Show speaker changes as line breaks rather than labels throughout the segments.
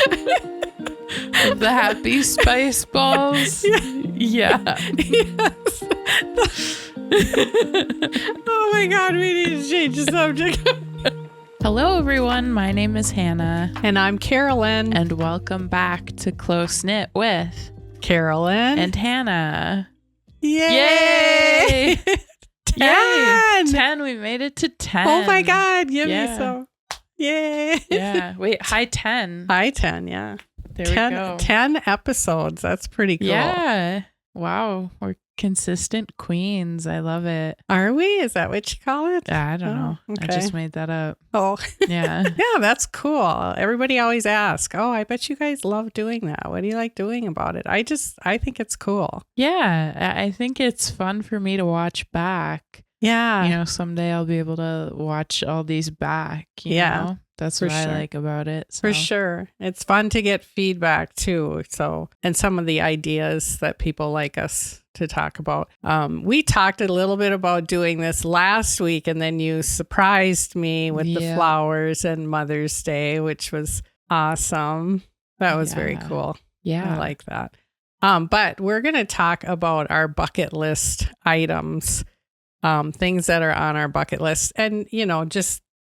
With the happy spice balls. Yeah.
Yes. Oh my God, we need to change the subject.
Hello, everyone. My name is Hannah.
And I'm Carolyn.
And welcome back to Close Knit with
Carolyn
and Hannah.
Yay! 10!
Yay! 10. We made it to 10.
Oh my God, give me some. Yay!
Yeah. Wait, high 10.
High 10, yeah.
There we go.
10 episodes. That's pretty cool.
Yeah. Wow. We're consistent queens. I love it.
Are we? Is that what you call it?
I don't know.
Okay.
I just made that up.
Oh.
Yeah.
Yeah, that's cool. Everybody always asks, oh, I bet you guys love doing that. What do you like doing about it? I think it's cool.
Yeah. I think it's fun for me to watch back.
Yeah.
You know, someday I'll be able to watch all these back. You know? That's what I like about it. So.
For sure. It's fun to get feedback too. So, and some of the ideas that people like us to talk about. We talked a little bit about doing this last week, and then you surprised me with the flowers and Mother's Day, which was awesome. That was very cool.
Yeah.
I like that. But we're going to talk about our bucket list items, things that are on our bucket list. And, you know,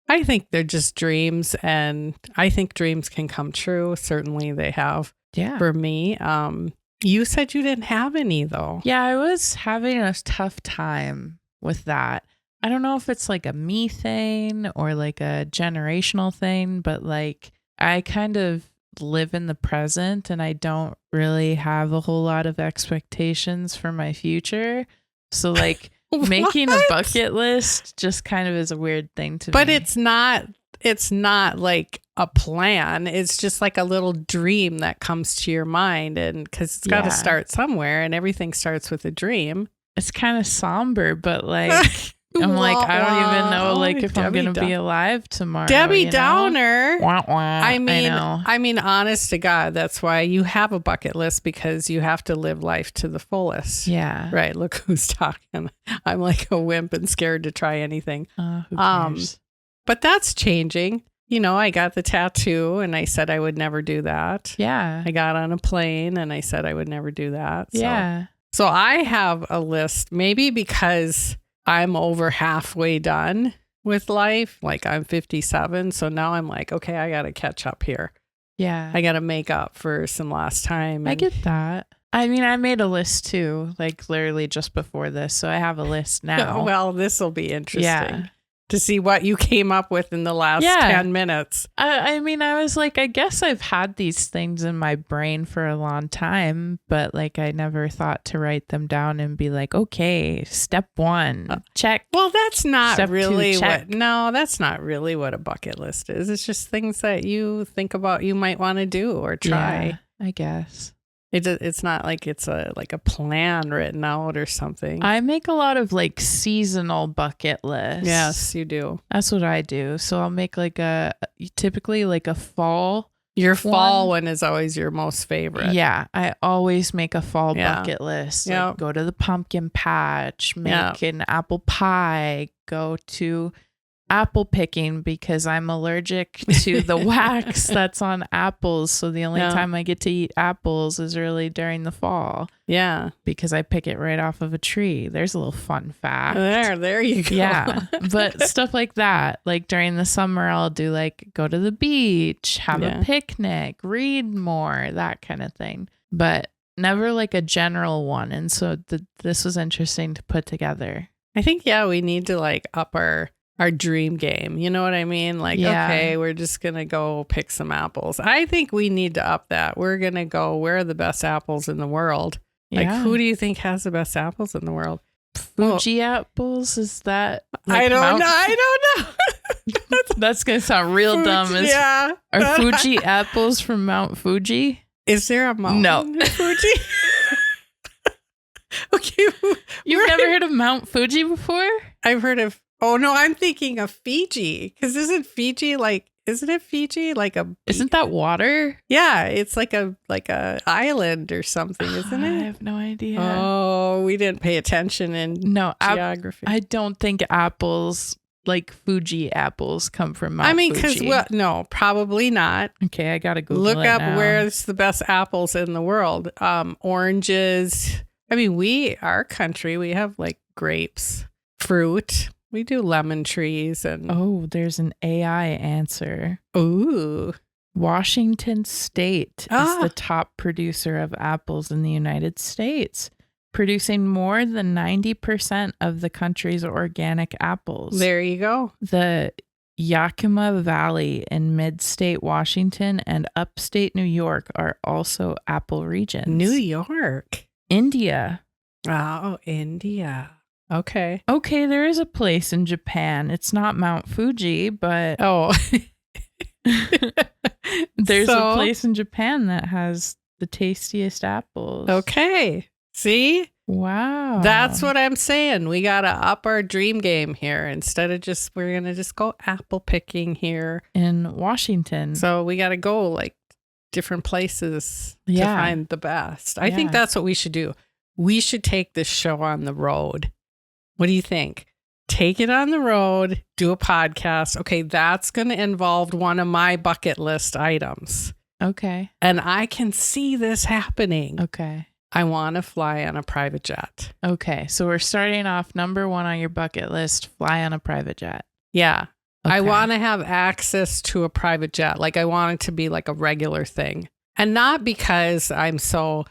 I think they're just dreams, and I think dreams can come true. Certainly they have for me. You said you didn't have any though.
Yeah, I was having a tough time with that. I don't know if it's like a me thing or like a generational thing, but like I kind of live in the present and I don't really have a whole lot of expectations for my future. So like making a bucket list just kind of is a weird thing to me.
But it's not like a plan. It's just like a little dream that comes to your mind, and because it's got to start somewhere, and everything starts with a dream.
It's kind of somber, but like I'm like, I don't even know like if I'm going to be alive tomorrow.
Debbie Downer.
Wah, wah.
I mean, honest to God, that's why you have a bucket list, because you have to live life to the fullest.
Yeah.
Right. Look who's talking. I'm like a wimp and scared to try anything.
Who cares?
But that's changing. You know, I got the tattoo and I said I would never do that.
Yeah.
I got on a plane and I said I would never do that.
Yeah.
So I have a list, maybe because I'm over halfway done with life. Like I'm 57. So now I'm like, okay, I got to catch up here.
Yeah.
I got to make up for some lost time.
I get that. I mean, I made a list too, like literally just before this. So I have a list now.
Well, this will be interesting.
Yeah.
To see what you came up with in the last 10 minutes.
I mean, I was like, I guess I've had these things in my brain for a long time, but like I never thought to write them down and be like, okay, step 1, check.
Well, that's not
step
really
2, check.
that's not really what a bucket list is. It's just things that you think about you might want to do or try.
Yeah, I guess.
It's not like it's a plan written out or something.
I make a lot of like seasonal bucket lists.
Yes, you do.
That's what I do. So I'll make like typically like a fall.
Your fall one is always your most favorite.
Yeah, I always make a fall bucket list. Like go to the pumpkin patch, make an apple pie, go to apple picking because I'm allergic to the wax that's on apples. So the only time I get to eat apples is really during the fall.
Yeah.
Because I pick it right off of a tree. There's a little fun fact.
There you go.
Yeah. But stuff like that. Like during the summer, I'll do like go to the beach, have a picnic, read more, that kind of thing. But never like a general one. And so this was interesting to put together.
I think, we need to like up our dream game. You know what I mean? Like, okay, we're just going to go pick some apples. I think we need to up that. We're going to go, where are the best apples in the world? Like, who do you think has the best apples in the world?
Fuji apples? Is that? Like
I don't know.
That's going to sound real dumb. Are Fuji apples from Mount Fuji?
Is there a mountain?
No.
Fuji? Okay.
You've never heard of Mount Fuji before?
I've heard of. Oh no, I'm thinking of Fiji, because isn't it Fiji like a
Isn't that water?
Yeah, it's like a island or something, isn't it?
I have no idea.
Oh, we didn't pay attention in geography.
I don't think apples like Fuji apples come from Mount
I mean, because,
Fuji?
well, no, probably not.
Okay, I gotta Google
Look
it
up
now.
where's the best apples in the world. Oranges. I mean, our country, we have like grapes, fruit. We do lemon trees and.
Oh, there's an AI answer.
Ooh.
Washington State is the top producer of apples in the United States, producing more than 90% of the country's organic apples.
There you go.
The Yakima Valley in mid-state Washington and upstate New York are also apple regions.
New York.
India.
Oh, India. Okay.
Okay, there is a place in Japan. It's not Mount Fuji, but
Oh.
there's a place in Japan that has the tastiest apples.
Okay. See?
Wow.
That's what I'm saying. We got to up our dream game here instead of we're going to just go apple picking here
in Washington.
So we got to go like different places to find the best. I think that's what we should do. We should take this show on the road. What do you think? Take it on the road, do a podcast. Okay, that's going to involve one of my bucket list items.
Okay.
And I can see this happening.
Okay.
I want to fly on a private jet.
Okay, so we're starting off number 1 on your bucket list, fly on a private jet.
Yeah.
Okay.
I want to have access to a private jet. Like I want it to be like a regular thing. And not because I'm so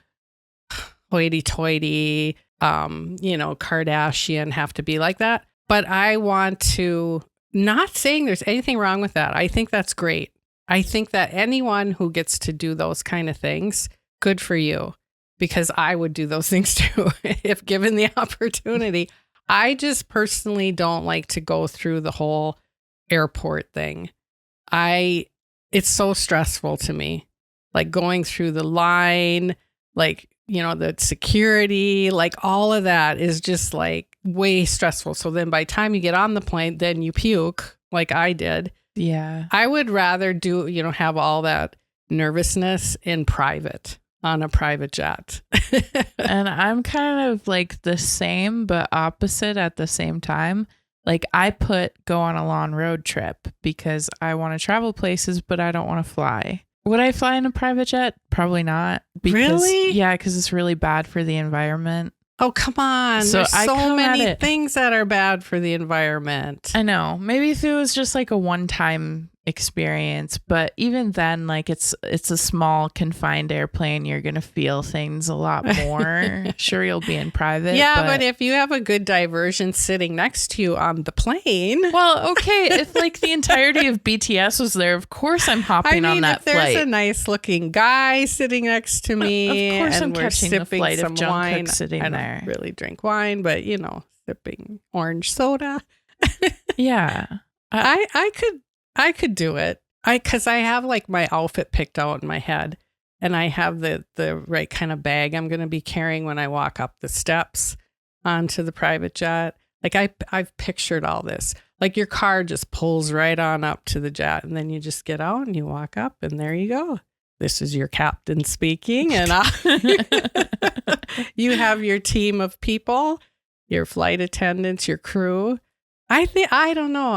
hoity-toity, Kardashian have to be like that. But I want to, not saying there's anything wrong with that. I think that's great. I think that anyone who gets to do those kind of things, good for you. Because I would do those things too, if given the opportunity. I just personally don't like to go through the whole airport thing. It's so stressful to me. Like going through the line, like, the security, like all of that is just like way stressful. So then by the time you get on the plane, then you puke like I did.
Yeah.
I would rather have all that nervousness in private. On a private jet.
And I'm kind of like the same, but opposite at the same time. Like I go on a long road trip because I want to travel places, but I don't want to fly. Would I fly in a private jet? Probably not.
Really?
Yeah, because it's really bad for the environment.
Oh, come on.
So
There's so many
many
things that are bad for the environment.
I know. Maybe if it was just like a one-time experience, but even then, like it's a small confined airplane, you're gonna feel things a lot more. Sure, you'll be in private.
Yeah, but if you have a good diversion sitting next to you on the plane.
Well, okay, if like the entirety of BTS was there, of course I'm hopping on that
if there's
flight.
a nice looking guy sitting next to me,
of course
and
I'm
we're
catching the
sipping
flight
some
of
wine.
Jungkook sitting
I
there.
don't really drink wine, but sipping orange soda.
Yeah,
I could do it. Because I have like my outfit picked out in my head, and I have the right kind of bag I'm going to be carrying when I walk up the steps onto the private jet. Like I've pictured all this. Like your car just pulls right on up to the jet, and then you just get out and you walk up, and there you go. This is your captain speaking, and you have your team of people, your flight attendants, your crew. I don't know.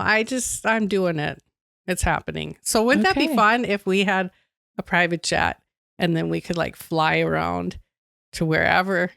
I'm doing it. It's happening. So wouldn't that be fun if we had a private jet and then we could like fly around to wherever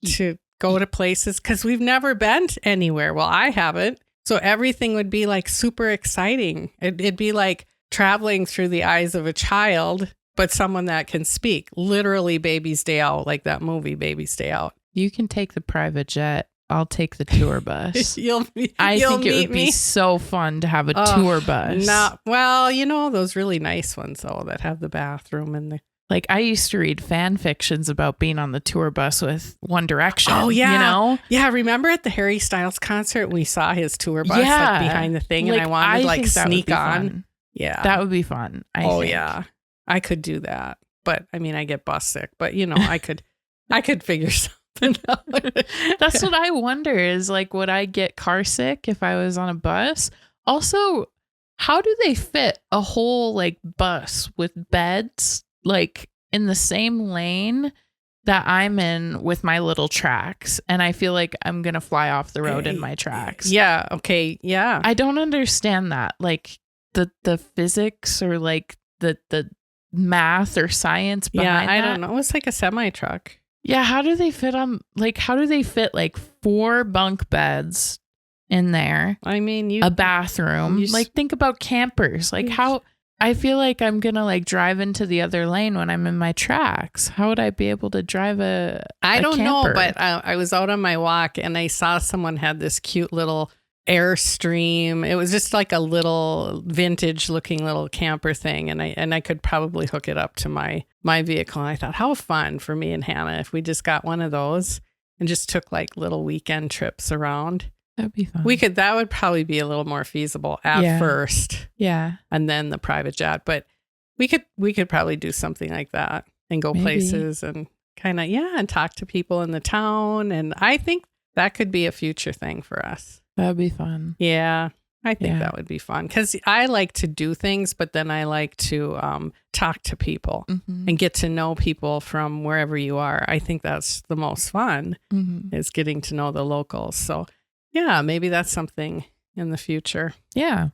to go to places? Because we've never been anywhere. Well, I haven't. So everything would be like super exciting. It'd be like traveling through the eyes of a child, but someone that can speak. Literally Baby's Day Out, like that movie Baby's Day Out.
you can take the private jet. I'll take the tour bus. I
you'll
think it
meet
would be so fun to have a tour bus.
Those really nice ones though that have the bathroom and the.
Like I used to read fan fictions about being on the tour bus with One Direction.
Oh yeah,
Yeah.
Remember at the Harry Styles concert we saw his tour bus like behind the thing, and I wanted to like sneak on.
Fun.
Yeah,
that would be fun. I think.
Yeah, I could do that, but I mean I get bus sick. But I could figure something.
That's what I wonder is like, would I get car sick if I was on a bus? Also, how do they fit a whole like bus with beds like in the same lane that I'm in with my little tracks, and I feel like I'm going to fly off the road in my tracks.
Yeah. Okay. Yeah.
I don't understand that. Like the physics or like the math or science behind
I
that.
don't know. It's like a semi truck.
Yeah, how do they fit like 4 bunk beds in there?
I mean,
a bathroom. Like think about campers. Like how I feel like I'm going to like drive into the other lane when I'm in my tracks. How would I be able to drive
I don't
camper?
know, but I was out on my walk and I saw someone had this cute little Airstream. It was just like a little vintage looking little camper thing, and I could probably hook it up to my vehicle. And I thought, how fun for me and Hannah if we just got one of those and just took like little weekend trips around.
That'd be fun.
That would probably be a little more feasible at first.
Yeah.
And then the private jet, but we could probably do something like that and go places and kind of and talk to people in the town, and I think that could be a future thing for us.
That'd be fun.
Yeah, I think that would be fun because I like to do things, but then I like to talk to people and get to know people from wherever you are. I think that's the most fun is getting to know the locals. So yeah, maybe that's something in the future.
Yeah.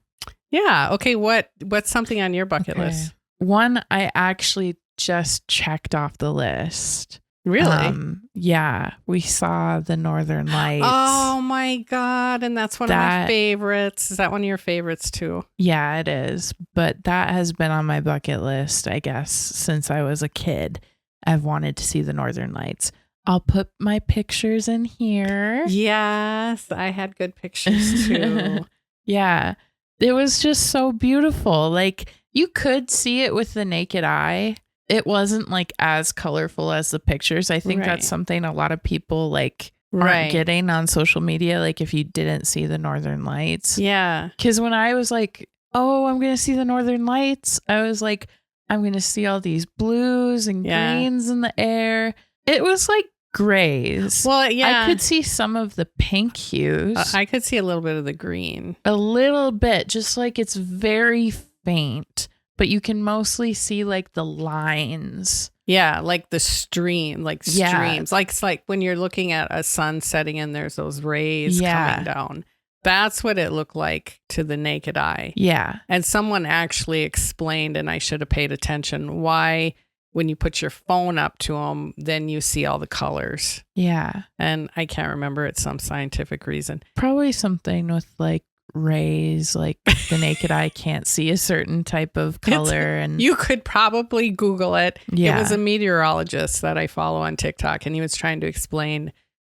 Yeah. Okay. What's something on your bucket list?
One I actually just checked off the list.
Really?
Yeah, we saw the Northern Lights.
Oh my God. And that's one of my favorites. Is that one of your favorites too?
Yeah, it is. But that has been on my bucket list, I guess, since I was a kid. I've wanted to see the Northern Lights. I'll put my pictures in here.
Yes, I had good pictures too.
Yeah, it was just so beautiful. Like you could see it with the naked eye. It wasn't like as colorful as the pictures. I think that's something a lot of people like aren't getting on social media. Like if you didn't see the Northern Lights.
Yeah.
Because when I was like, oh, I'm going to see the Northern Lights, I was like, I'm going to see all these blues and greens in the air. It was like grays.
Well, yeah.
I could see some of the pink hues.
I could see a little bit of the green.
A little bit, just like it's very faint. But you can mostly see like the lines.
Yeah, like the streams. Like it's like when you're looking at a sun setting and there's those rays coming down. That's what it looked like to the naked eye.
Yeah.
And someone actually explained, and I should have paid attention, why when you put your phone up to them, then you see all the colors.
Yeah.
And I can't remember. It's some scientific reason.
Probably something with like rays, like the naked eye can't see a certain type of color. And
you could probably Google it.
Yeah.
It was a meteorologist that I follow on TikTok, and he was trying to explain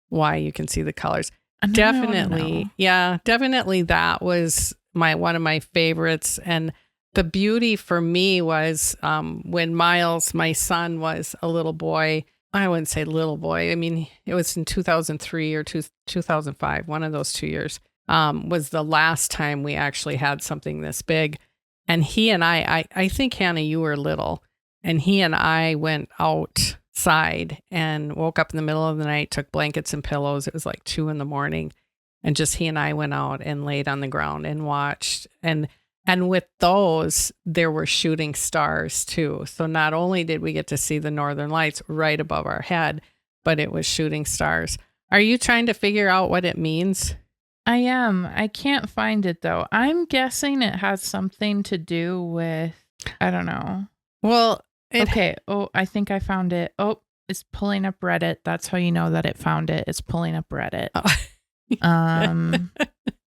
why you can see the colors. Definitely. Yeah, definitely. That was one of my favorites. And the beauty for me was when Miles, my son, was a little boy. I wouldn't say little boy. I mean, it was in 2003 or 2005, one of those 2 years. Was the last time we actually had something this big. And he and I think, Hannah, you were little, and he and I went outside and woke up in the middle of the night, took blankets and pillows. It was like 2 a.m. And just he and I went out and laid on the ground and watched. And with those, there were shooting stars too. So not only did we get to see the Northern Lights right above our head, but it was shooting stars. Are you trying to figure out what it means?
I am. I can't find it though. I'm guessing it has something to do with, I don't know.
Well,
okay. Oh, I think I found it. Oh, it's pulling up Reddit. That's how you know that it found it. It's pulling up Reddit.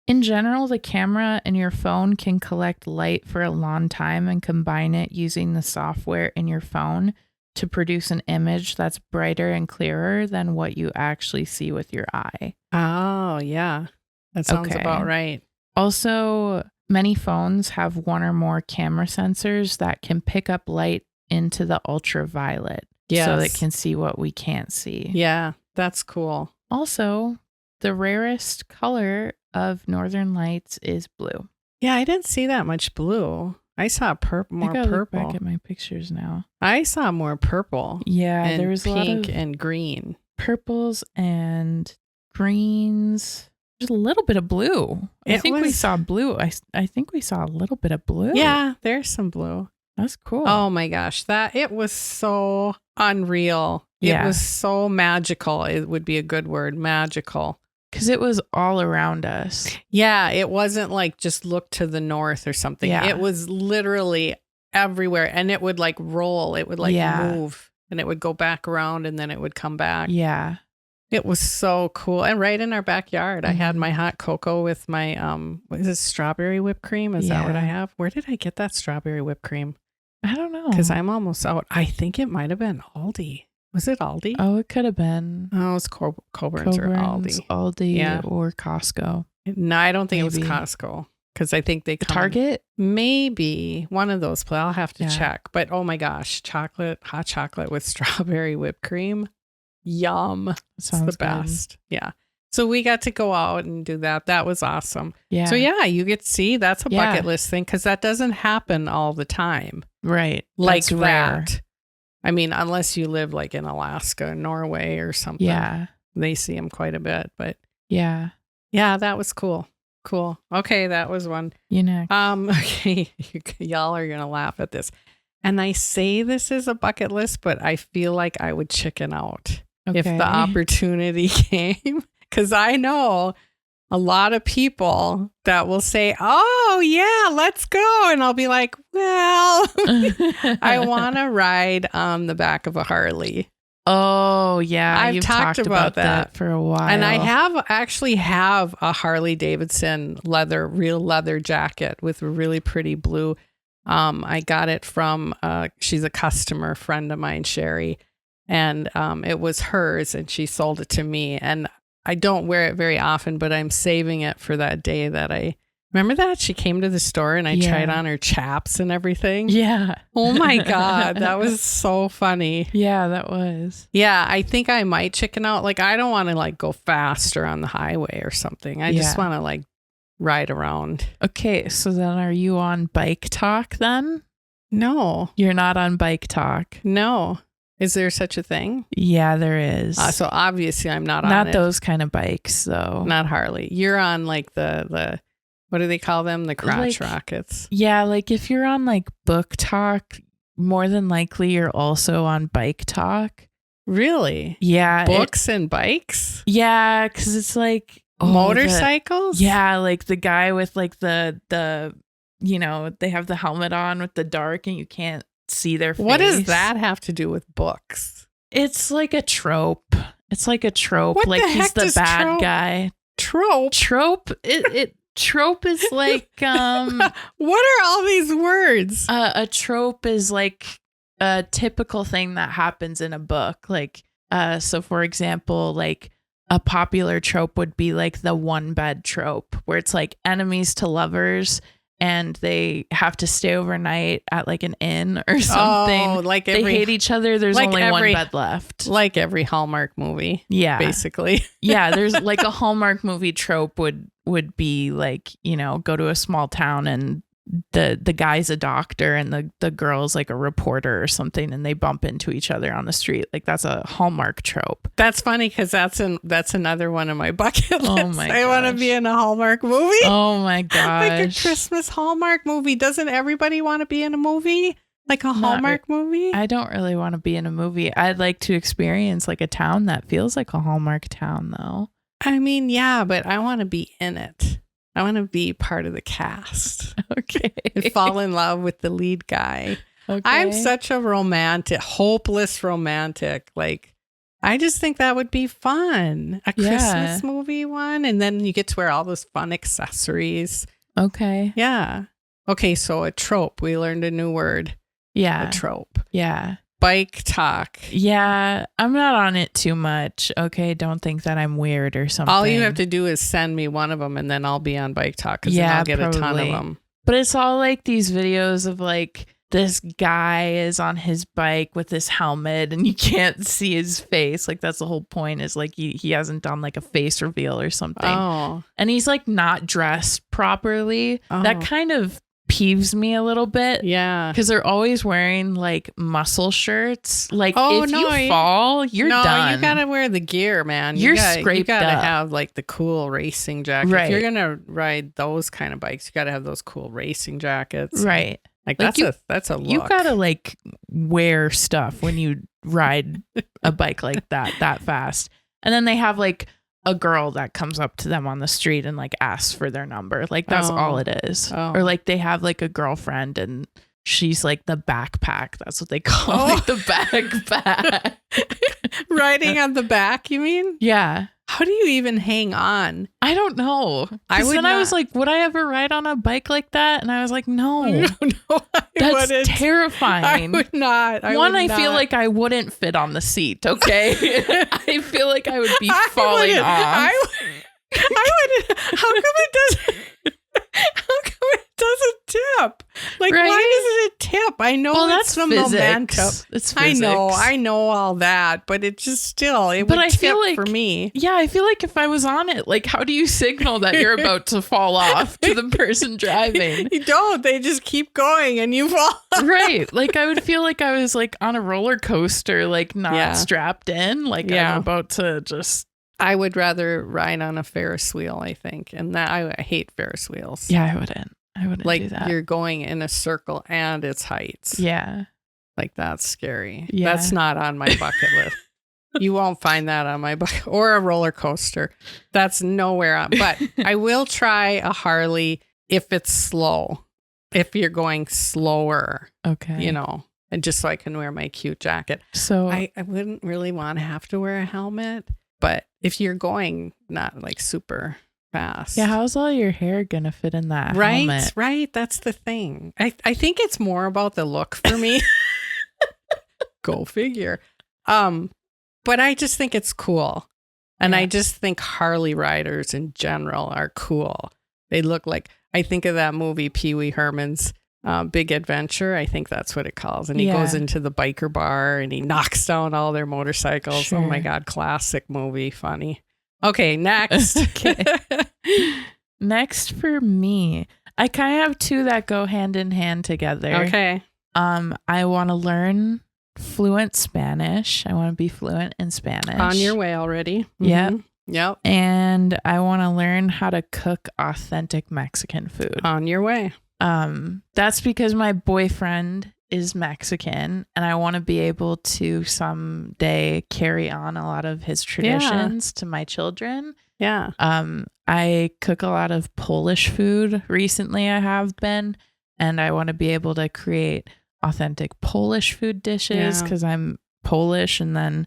In general, the camera in your phone can collect light for a long time and combine it using the software in your phone to produce an image that's brighter and clearer than what you actually see with your eye.
Oh, yeah. That sounds about right.
Also, many phones have one or more camera sensors that can pick up light into the ultraviolet.
Yes.
So it can see what we can't see.
Yeah, that's cool.
Also, the rarest color of Northern Lights is blue.
Yeah, I didn't see that much blue. I saw more purple.
Look back at my pictures now.
I saw more purple.
Yeah, there was
pink
a lot of
and green.
Purples and greens. There's a little bit of blue. I think we saw blue. I think we saw a little bit of blue.
Yeah, there's some blue.
That's cool.
Oh my gosh, it was so unreal.
Yeah.
It was so magical. It would be a good word, magical.
Because it was all around us.
Yeah, it wasn't like just look to the north or something.
Yeah.
It was literally everywhere, and it would like roll. It would like move, and it would go back around, and then it would come back.
Yeah.
It was so cool. And right in our backyard, I had my hot cocoa with my, what is it, strawberry whipped cream? Is that what I have? Where did I get that strawberry whipped cream?
I don't know.
Because I'm almost out. I think it might have been Aldi. Was it Aldi?
Oh, it could have been.
Oh, it's Coburn's or Aldi.
Aldi or Costco.
No, I don't think it was Costco. Because I think they come
Target?
Maybe one of those. I'll have to check. But oh my gosh, hot chocolate with strawberry whipped cream. Yum.
Sounds
it's the best.
good.
Yeah. So we got to go out and do that. That was awesome.
Yeah.
So yeah, you get to see that's a bucket list thing because that doesn't happen all the time.
Right.
Like
that's
that.
rare.
I mean, unless you live like in Alaska, Norway or something.
Yeah.
They see them quite a bit. But
yeah.
Yeah, that was cool. Cool. Okay, that was one.
You next.
Okay, y'all are gonna laugh at this. And I say this is a bucket list, but I feel like I would chicken out if the opportunity came. Because I know a lot of people that will say, oh, yeah, let's go. And I'll be like, well, I want to ride on the back of a Harley.
Oh, yeah.
I've talked about that
for a while.
And I actually have a Harley Davidson real leather jacket with a really pretty blue. I got it from, she's a customer friend of mine, Sherry. And it was hers and she sold it to me. And I don't wear it very often, but I'm saving it for that day that remember that? She came to the store and I tried on her chaps and everything.
Yeah.
Oh my God. That was so funny.
Yeah, that was.
Yeah. I think I might chicken out. Like, I don't want to like go faster on the highway or something. I just want to like ride around.
Okay. So then are you on Bike Talk then?
No.
You're not on Bike Talk.
No. Is there such a thing?
Yeah, there is.
So obviously I'm not on
Not
it.
those kind of bikes, though.
Not Harley. You're on like the what do they call them? The crotch rockets.
Yeah, like if you're on like Book Talk, more than likely you're also on Bike Talk.
Really?
Yeah.
Books and bikes?
Yeah, because it's like
motorcycles?
Yeah, like the guy with like the they have the helmet on with the dark and you can't see their face.
What does that have to do with books?
It's like a trope. It's like a trope.
What
like
the
he's
heck
the
does
bad guy.
Trope?
Trope. Trope is like
what are all these words?
A trope is like a typical thing that happens in a book. Like so for example, like a popular trope would be like the one bed trope where it's like enemies to lovers and they have to stay overnight at like an inn or something.
Oh, like
they hate each other. There's
like
only one bed left.
Like every Hallmark movie.
Yeah.
Basically.
Yeah. There's like a Hallmark movie trope would be like, go to a small town and the guy's a doctor and the girl's like a reporter or something and they bump into each other on the street. Like that's a Hallmark trope.
That's funny because that's another one of my bucket lists.
Oh my gosh.
I want to be in a Hallmark movie.
Oh my gosh.
Like a Christmas Hallmark movie. Doesn't everybody want to be in a movie? Like a Hallmark movie?
I don't really want to be in a movie. I'd like to experience like a town that feels like a Hallmark town though.
I mean, yeah, but I want to be in it. I want to be part of the cast.
Okay.
And fall in love with the lead guy.
Okay.
I'm such a hopeless romantic. Like, I just think that would be fun. A Christmas movie one. And then you get to wear all those fun accessories.
Okay.
Yeah. Okay. So a trope. We learned a new word.
Yeah.
A trope.
Yeah.
Bike talk.
Yeah, I'm not on it too much. Okay, don't think that I'm weird or something.
All you have to do is send me one of them and then I'll be on Bike Talk because then I'll get a ton of them.
But it's all like these videos of like this guy is on his bike with this helmet and you can't see his face. Like that's the whole point is like he hasn't done like a face reveal or something.
Oh.
And he's like not dressed properly.
Oh.
That kind of peeves me a little bit.
Yeah.
Because they're always wearing like muscle shirts. Like if
no,
you fall, you're done.
You gotta wear the gear, man.
You're
scraped You gotta
up.
have like the cool racing jacket.
Right.
If you're gonna ride those kind of bikes, you gotta have those cool racing jackets.
Right.
Like
Like,
that's a look.
You gotta like wear stuff when you ride a bike like that fast. And then they have like a girl that comes up to them on the street and like asks for their number. Like that's all it is.
Oh.
Or like they have like a girlfriend and she's like the backpack. That's what they call like the backpack.
Riding on the back, you mean?
Yeah.
How do you even hang on?
I don't know. I was like, would I ever ride on a bike like that? And I was like, no.
No,
That's terrifying.
I would not.
I feel like I wouldn't fit on the seat, okay? I feel like I would be falling off.
I would. How come it doesn't tip? Like,
Right?
why does it tip? I know
that's
the
physics.
momentum.
It's physics.
I know all that, but it just still, it
But
would
I
tip
feel like,
for me.
Yeah, I feel like if I was on it, like, how do you signal that you're about to fall off to the person driving?
You don't. They just keep going and you fall.
Right. Like, I would feel like I was like on a roller coaster, like not strapped in. Like, I'm about to just.
I would rather ride on a Ferris wheel, I think. And that I hate Ferris wheels.
Yeah, I wouldn't
like
do that.
You're going in a circle and it's heights.
Yeah.
Like that's scary.
Yeah.
That's not on my bucket list. You won't find that on my bucket or a roller coaster. That's nowhere on. But I will try a Harley if it's slow. If you're going slower.
Okay.
You know, and just so I can wear my cute jacket.
So
I wouldn't really want to have to wear a helmet. But if you're going not like super fast.
Yeah, how's all your hair gonna fit in that helmet?
Right. That's the thing. I think it's more about the look for me. Go figure. But I just think it's cool. And I just think Harley riders in general are cool. They look like, I think of that movie Pee Wee Herman's Big Adventure. I think that's what it calls. And he goes into the biker bar and he knocks down all their motorcycles. Sure. Oh my God, classic movie, funny. Okay, next.
Next for me, I kind of have two that go hand in hand together.
Okay.
I want to learn fluent Spanish. I want to be fluent in Spanish.
On your way already.
Yep.
Yep.
And I want to learn how to cook authentic Mexican food.
On your way.
That's because my boyfriend is Mexican and I want to be able to someday carry on a lot of his traditions to my children.
Yeah.
I cook a lot of Polish food recently. I have been, and I want to be able to create authentic Polish food dishes because I'm Polish, and then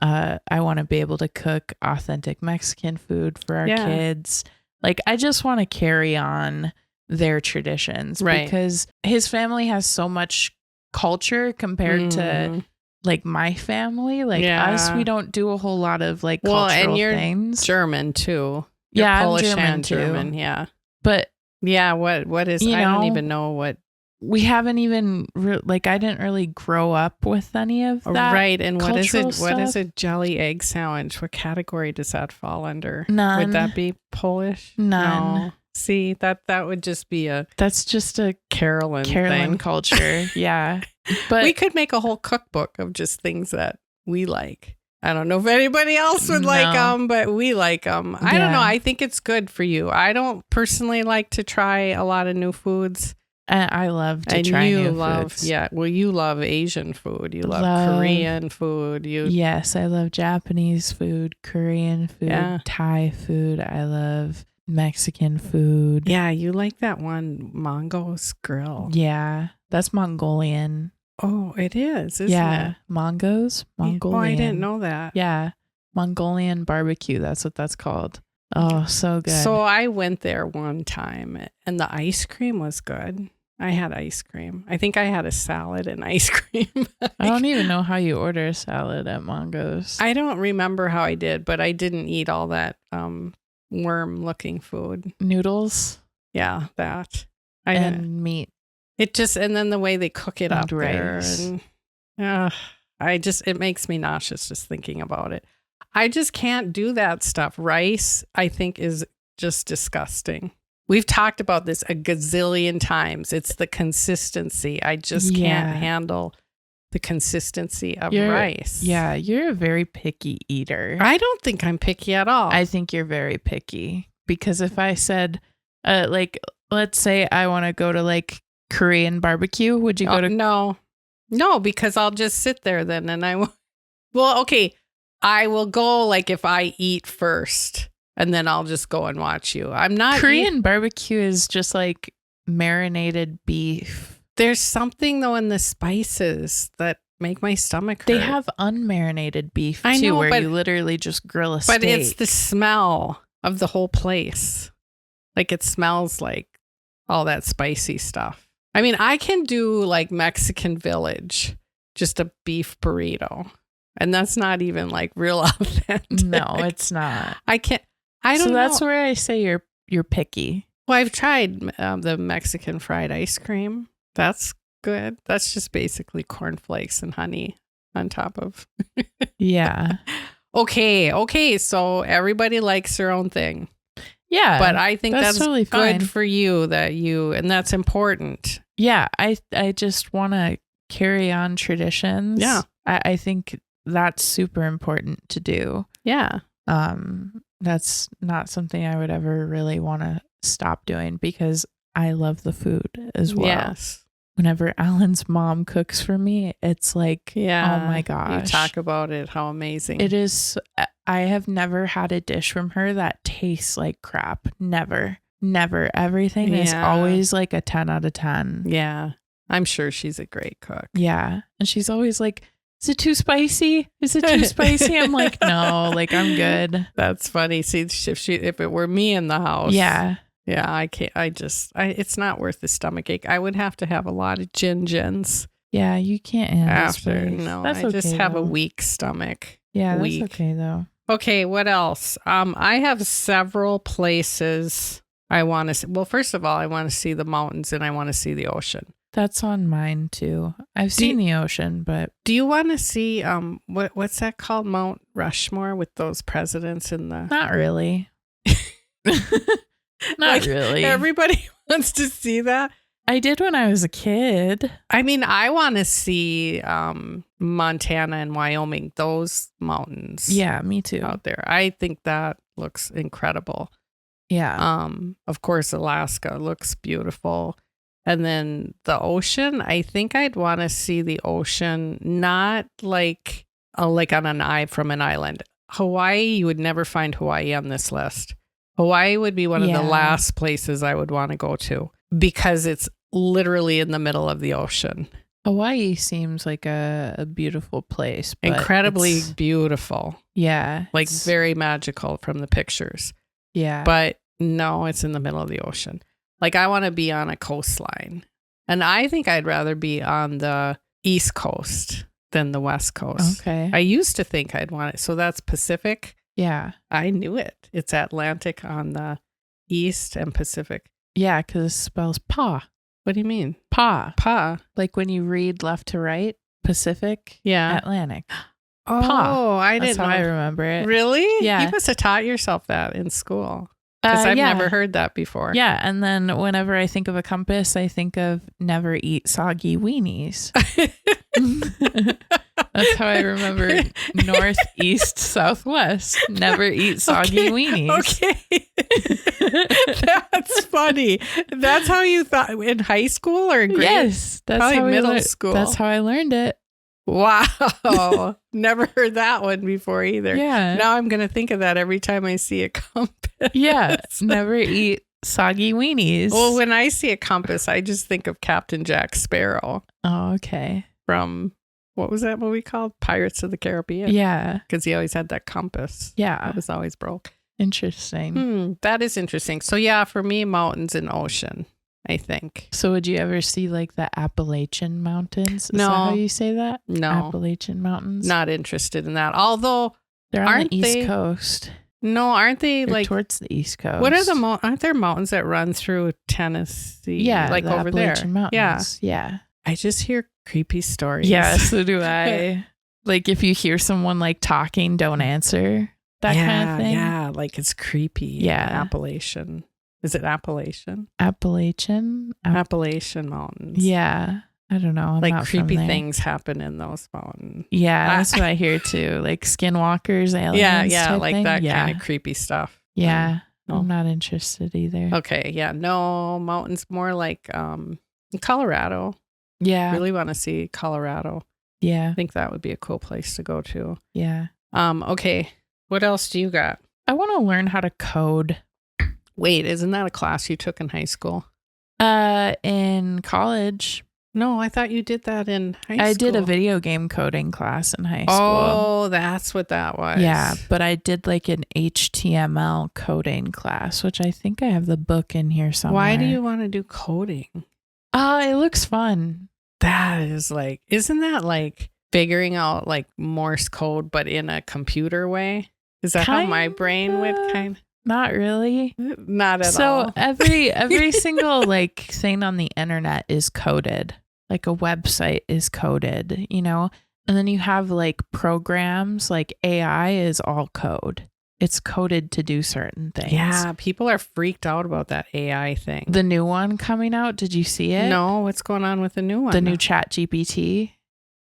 I want to be able to cook authentic Mexican food for our kids. Like, I just want to carry on their traditions because his family has so much culture compared to like my family. Like us, we don't do a whole lot of like cultural
and you're
things.
German too. You're Polish and German. Yeah.
But
what is, I don't even know what.
We haven't even I didn't really grow up with any of that.
Right. And what is it?
Stuff.
What is a jelly egg sandwich? What category does that fall under?
None.
Would that be Polish?
None.
No. See, that would just be
that's just a
Carolyn thing.
Culture. Yeah. But
we could make a whole cookbook of just things that we like. I don't know if anybody else would like them, but we like them. I don't know. I think it's good for you. I don't personally like to try a lot of new foods.
I love to try new foods.
Yeah. Well, you love Asian food. You love Korean food.
Yes, I love Japanese food, Korean food, Thai food. I love Mexican food.
Yeah, you like that one, Mongo's Grill.
Yeah, that's Mongolian.
Oh, it is, isn't it?
Mongolian.
Oh, I didn't know that.
Yeah, Mongolian barbecue. That's what that's called. Oh, so good.
So I went there one time and the ice cream was good. I had ice cream. I think I had a salad and ice cream.
I don't even know how you order a salad at Mongo's.
I don't remember how I did, but I didn't eat all that worm looking food.
Noodles?
Yeah, that.
And meat.
It just, and then the way they cook it up
rice.
there. And, it makes me nauseous just thinking about it. I just can't do that stuff. Rice, I think, is just disgusting. We've talked about this a gazillion times. It's the consistency. I just can't handle the consistency of rice.
Yeah, you're a very picky eater.
I don't think I'm picky at all.
I think you're very picky because if I said, let's say I want to go to like Korean barbecue? Would you go to?
No, because I'll just sit there then, and I will. Well, okay, I will go like if I eat first, and then I'll just go and watch you. I'm not
Korean barbecue is just like marinated beef.
There's something though in the spices that make my stomach hurt.
They have unmarinated beef too,
I know,
where
but
you literally just grill a steak.
But it's the smell of the whole place. Like it smells like all that spicy stuff. I mean, I can do like Mexican Village, just a beef burrito. And that's not even like real authentic.
No, it's not.
I don't know.
So that's where I say you're picky.
Well, I've tried the Mexican fried ice cream. That's good. That's just basically cornflakes and honey on top of.
Yeah.
Okay. So everybody likes their own thing.
Yeah.
But I think that's
totally
good
fine
for you and that's important.
Yeah. I just want to carry on traditions.
Yeah.
I think that's super important to do.
Yeah.
That's not something I would ever really want to stop doing because I love the food as well.
Yes.
Whenever Alan's mom cooks for me, it's like,
yeah,
oh my gosh.
You talk about it, how amazing.
It is. I have never had a dish from her that tastes like crap. Never. Everything is always like a 10 out of 10.
Yeah. I'm sure she's a great cook.
Yeah. And she's always like, is it too spicy? Is it too spicy? I'm like, no, like I'm good.
That's funny. See, if it were me in the house.
Yeah.
Yeah, I can't. It's not worth the stomach ache. I would have to have a lot of gins.
Yeah, you can't handle
after.
space.
No,
that's
I just
okay,
have
though.
a weak stomach.
Yeah, that's okay though.
Okay, what else? I have several places I want to see. Well, first of all, I want to see the mountains and I want to see the ocean.
That's on mine too. I've seen the ocean, but
do you want to see what's that called? Mount Rushmore with those presidents in the.
Not really. Not
like,
really.
Everybody wants to see that.
I did when I was a kid.
I mean, I want to see Montana and Wyoming, those mountains.
Yeah, me too.
Out there. I think that looks incredible.
Yeah.
Of course, Alaska looks beautiful. And then the ocean, I think I'd want to see the ocean, not like on an eye from an island. Hawaii, you would never find Hawaii on this list. Hawaii would be one of the last places I would want to go to because it's literally in the middle of the ocean.
Hawaii seems like a beautiful place. But
incredibly beautiful.
Yeah.
Like very magical from the pictures.
Yeah.
But no, it's in the middle of the ocean. Like I want to be on a coastline. And I think I'd rather be on the East Coast than the West Coast.
Okay.
I used to think I'd want it. So that's Pacific.
Yeah.
I knew it. It's Atlantic on the East and Pacific.
Yeah, because it spells pa.
What do you mean?
Pa.
Pa.
Like when you read left to right, Pacific, Atlantic.
Oh,
pa.
I didn't know.
That's how I remember it.
Really?
Yeah.
You must have taught yourself that in school. Because I've never heard that before.
Yeah. And then whenever I think of a compass, I think of never eat soggy weenies. That's how I remember north, east, southwest. Never eat soggy weenies.
Okay. That's funny. That's how you thought in high school or in grade?
Yes. That's
probably
how
middle school.
That's how I learned it.
Wow. Never heard that one before either.
Yeah.
Now I'm going to think of that every time I see a compass.
Yeah. Never eat soggy weenies.
Well, when I see a compass, I just think of Captain Jack Sparrow.
Oh, okay.
From, what was that movie called? Pirates of the Caribbean.
Yeah.
Because he always had that compass.
Yeah.
That was always broke.
Interesting.
That is interesting. So yeah, for me, mountains and ocean, I think.
So would you ever see like the Appalachian Mountains? Is
No.
that how you say that?
No.
Appalachian Mountains?
Not interested in that. Although,
they're on
aren't
the East
they-
Coast.
no, aren't they
They're
like,
towards the East Coast.
what are aren't there mountains that run through Tennessee?
Yeah,
like
the
over
Appalachian
there.
Mountains. Yeah.
I just hear creepy stories.
Yeah, so do I. Like if you hear someone like talking, don't answer. That kind of thing.
Yeah, like it's creepy.
Yeah.
Appalachian. Is it Appalachian?
Appalachian
Mountains.
Yeah. I don't know. I'm
like
not from
creepy
there.
things happen in those mountains.
Yeah, that's what I hear too. Like skinwalkers, aliens.
Yeah,
type
like
thing.
that
Yeah.
kind of creepy stuff.
Yeah.
No.
I'm not interested either.
Okay, yeah, no, mountains more like Colorado.
Yeah.
Really want to see Colorado.
Yeah.
I think that would be a cool place to go to.
Yeah.
Okay. What else do you got?
I want to learn how to code.
Wait, isn't that a class you took in high school?
In college.
No, I thought you did that in high school.
I did a video game coding class in high school.
Oh, that's what that was.
Yeah, but I did like an HTML coding class, which I think I have the book in here somewhere.
Why do you want to do coding?
It looks fun.
That is like, isn't that like figuring out like Morse code, but in a computer way? Is that how my brain would kind of?
Not really.
Not at all.
So every single like thing on the internet is coded. Like a website is coded, you know? And then you have like programs, like AI is all code. It's coded to do certain things.
Yeah, people are freaked out about that AI thing.
The new one coming out, did you see it?
No, what's going on with the new one?
The new Chat GPT?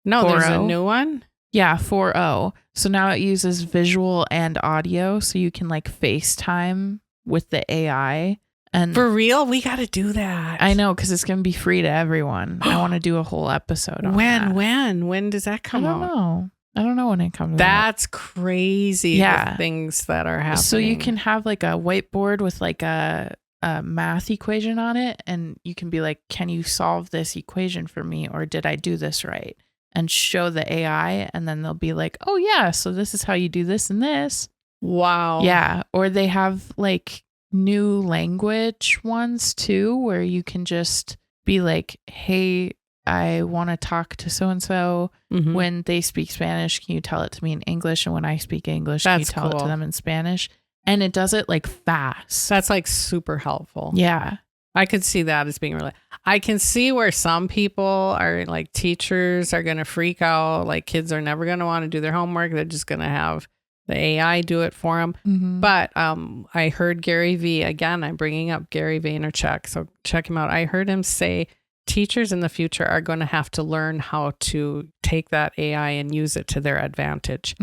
No, there's a
4.0.
new one?
Yeah, 4.0. So now it uses visual and audio, so you can like FaceTime with the AI. And
for real? We got to do that.
I know, because it's going to be free to everyone. I want to do a whole episode on that.
When does that come out?
I don't know when it comes out.
That's crazy.
Yeah.
The things that are happening.
So you can have like a whiteboard with like a math equation on it, and you can be like, can you solve this equation for me? Or did I do this right? And show the AI, and then they'll be like, oh yeah, so this is how you do this and this.
Wow.
Yeah. Or they have like new language ones too, where you can just be like, hey, I want to talk to so-and-so. When they speak Spanish, can you tell it to me in English? And when I speak English, can you tell it to them in Spanish? And it does it like fast.
That's like super helpful.
Yeah.
I could see that as being really, I can see where some people are like teachers are going to freak out. Like kids are never going to want to do their homework. They're just going to have the AI do it for them. But I heard Gary V, again, I'm bringing up Gary Vaynerchuk. So check him out. I heard him say teachers in the future are going to have to learn how to take that AI and use it to their advantage.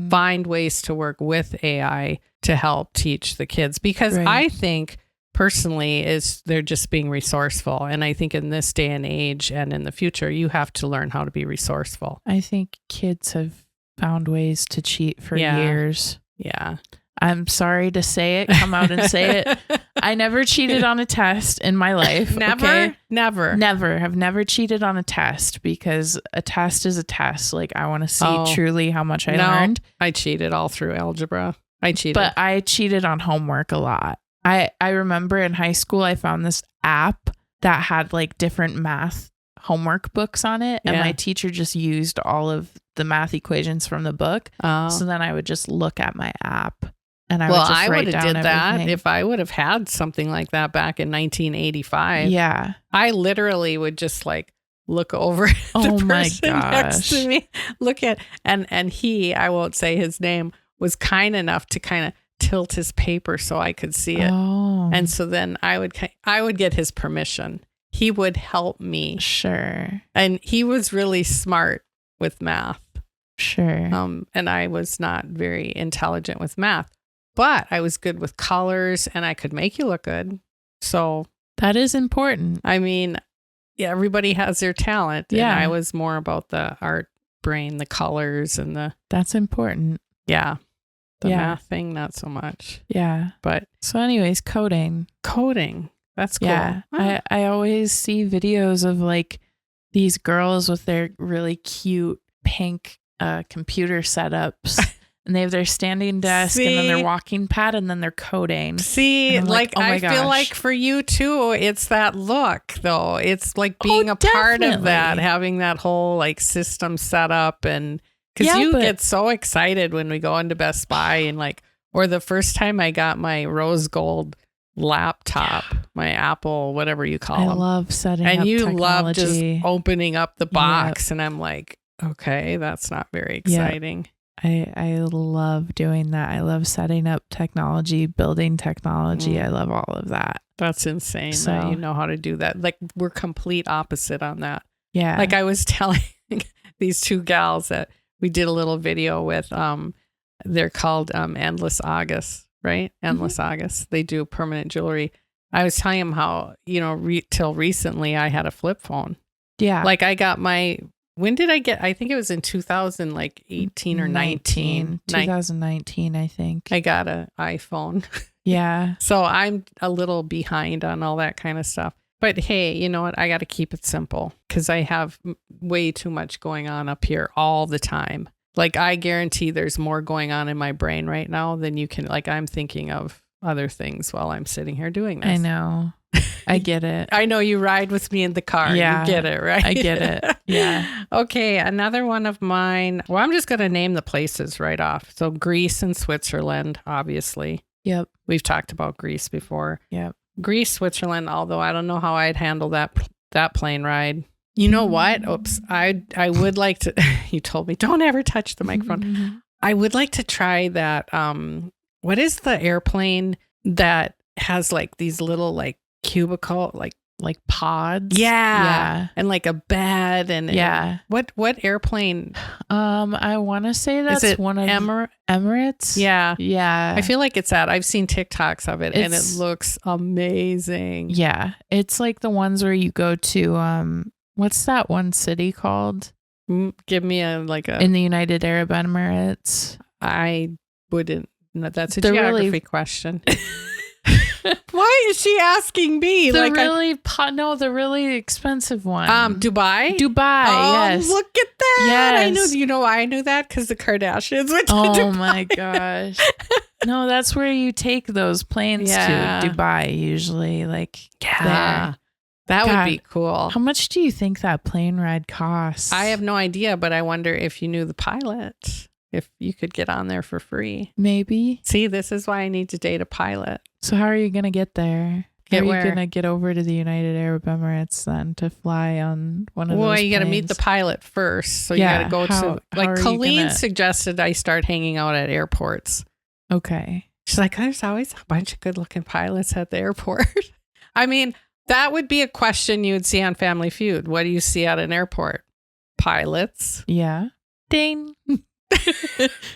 Find ways to work with AI to help teach the kids. Because I think personally is they're just being resourceful. And I think in this day and age and in the future, you have to learn how to be resourceful.
I think kids have found ways to cheat for years.
Yeah.
I'm sorry to say it. Come out and say it. I never cheated on a test in my life.
Never?
Okay?
Never.
Never. Have never cheated on a test, because a test is a test. Like I want to see truly how much I learned.
I cheated all through algebra. I cheated.
But I cheated on homework a lot. I remember in high school, I found this app that had like different math homework books on it. And my teacher just used all of the math equations from the book. So then I would just look at my app and I would just write down everything.
That if I would have had something like that back in 1985.
Yeah.
I literally would just like look over at the person next to me. Look at, and he, I won't say his name, was kind enough to kind of tilt his paper so I could see it. And so then I would get his permission. He would help me.
Sure.
And he was really smart with math.
Sure.
And I was not very intelligent with math, but I was good with colors and I could make you look good. So
that is important.
I mean, yeah, everybody has their talent.
Yeah.
And I was more about the art brain, the colors and
that's important.
Yeah. The math thing, not so much.
Yeah.
But
so anyways, coding.
That's cool.
Yeah.
Huh.
I always see videos of like these girls with their really cute pink computer setups. And they have their standing desk and then their walking pad and then they're coding.
See, like oh I feel like for you too, it's that look though. It's like being a part of that, having that whole like system set up, and because you get so excited when we go into Best Buy and like, or the first time I got my rose gold laptop, my Apple, whatever you call them.
I love setting
and
up
you
technology.
love just opening up the box and I'm like, okay, that's not very exciting.
I love doing that. I love setting up technology, building technology. I love all of that.
That's insane that you know how to do that. Like we're complete opposite on that.
Yeah.
Like I was telling these two gals that we did a little video with, they're called Endless August, right? Endless August. They do permanent jewelry. I was telling him how, till recently I had a flip phone.
Yeah.
Like I got when did I get, I think it was in 2018 or 19.
2019, I think.
I got an iPhone.
Yeah.
So I'm a little behind on all that kind of stuff. But hey, you know what? I got to keep it simple because I have way too much going on up here all the time. Like I guarantee there's more going on in my brain right now than you can, like I'm thinking of other things while I'm sitting here doing this.
I know. I get it.
I know you ride with me in the car.
Yeah,
you get it, right?
I get it. Yeah.
Okay. Another one of mine. Well, I'm just going to name the places right off. So Greece and Switzerland, obviously.
Yep.
We've talked about Greece before.
Yep.
Greece, Switzerland, although I don't know how I'd handle that plane ride. You know what? Oops. I would like to, you told me, don't ever touch the microphone. I would like to try that. What is the airplane that has like these little like cubicle, like
pods?
Yeah. And like a bed and
yeah.
What airplane?
I want to say that's one of Emirates.
Yeah.
Yeah.
I feel like it's that. I've seen TikToks of it and it looks amazing.
Yeah. It's like the ones where you go to, what's that one city called?
Give me in
the United Arab Emirates.
I wouldn't. No, that's a geography question. Why is she asking me?
The really expensive one.
Dubai?
Dubai, yes.
Look at that.
Yes.
I knew, you know why I knew that? Because the Kardashians went to Dubai.
Oh my gosh. No, that's where you take those planes to Dubai usually.
Yeah. That would be cool.
How much do you think that plane ride costs?
I have no idea, but I wonder if you knew the pilot. If you could get on there for free.
Maybe.
See, this is why I need to date a pilot.
So how are you going to get there? How are you
where?
going to get over to the United Arab Emirates then to fly on one of those
Well, you got to
planes?
meet the pilot first. So you got to go to, like Colleen suggested I start hanging out at airports.
Okay.
She's like, there's always a bunch of good looking pilots at the airport. I mean, that would be a question you would see on Family Feud. What do you see at an airport? Pilots.
Yeah. Ding.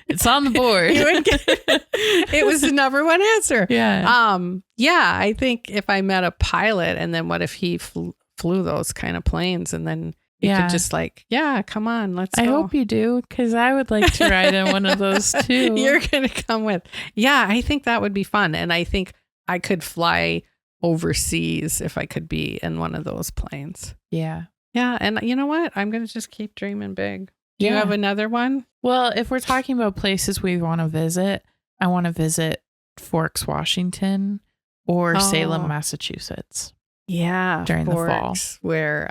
It's on the board.
It was the number one answer.
Yeah.
Yeah, I think if I met a pilot and then what if he flew those kind of planes and then you could just come on, let's go.
I hope you do because I would like to ride in one of those too.
You're going to come with. Yeah, I think that would be fun. And I think I could fly overseas if I could be in one of those planes.
Yeah.
Yeah. And you know what? I'm going to just keep dreaming big. Do you have another one?
Well, if we're talking about places we want to visit, I want to visit Forks, Washington or Salem, Massachusetts.
Yeah.
During the fall.
Where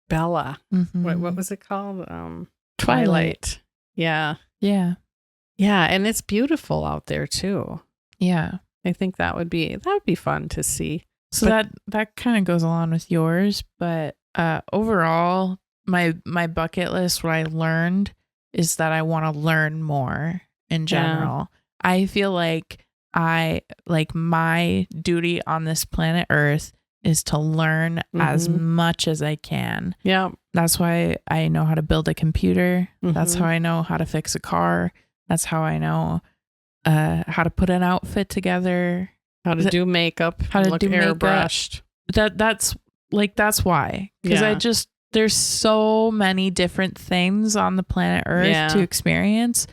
Bella, what was it called? Twilight. Yeah.
Yeah.
Yeah. And it's beautiful out there too.
Yeah.
I think that would be fun to see.
So that kind of goes along with yours, but overall, my bucket list, what I learned is that I want to learn more in general. Yeah. I feel like my duty on this planet Earth is to learn as much as I can.
Yeah.
That's why I know how to build a computer. That's how I know how to fix a car. That's how I know how to put an outfit together. How to
do makeup.
How to do
airbrushed.
That's why. Because there's so many different things on the planet Earth to experience.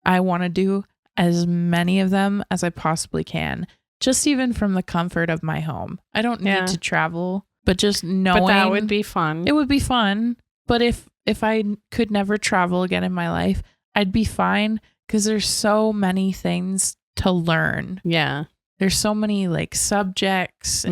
I want to do as many of them as I possibly can, just even from the comfort of my home. I don't need to travel, but just knowing. But
that would be fun.
It would be fun. But if I could never travel again in my life, I'd be fine because there's so many things to learn.
Yeah.
There's so many subjects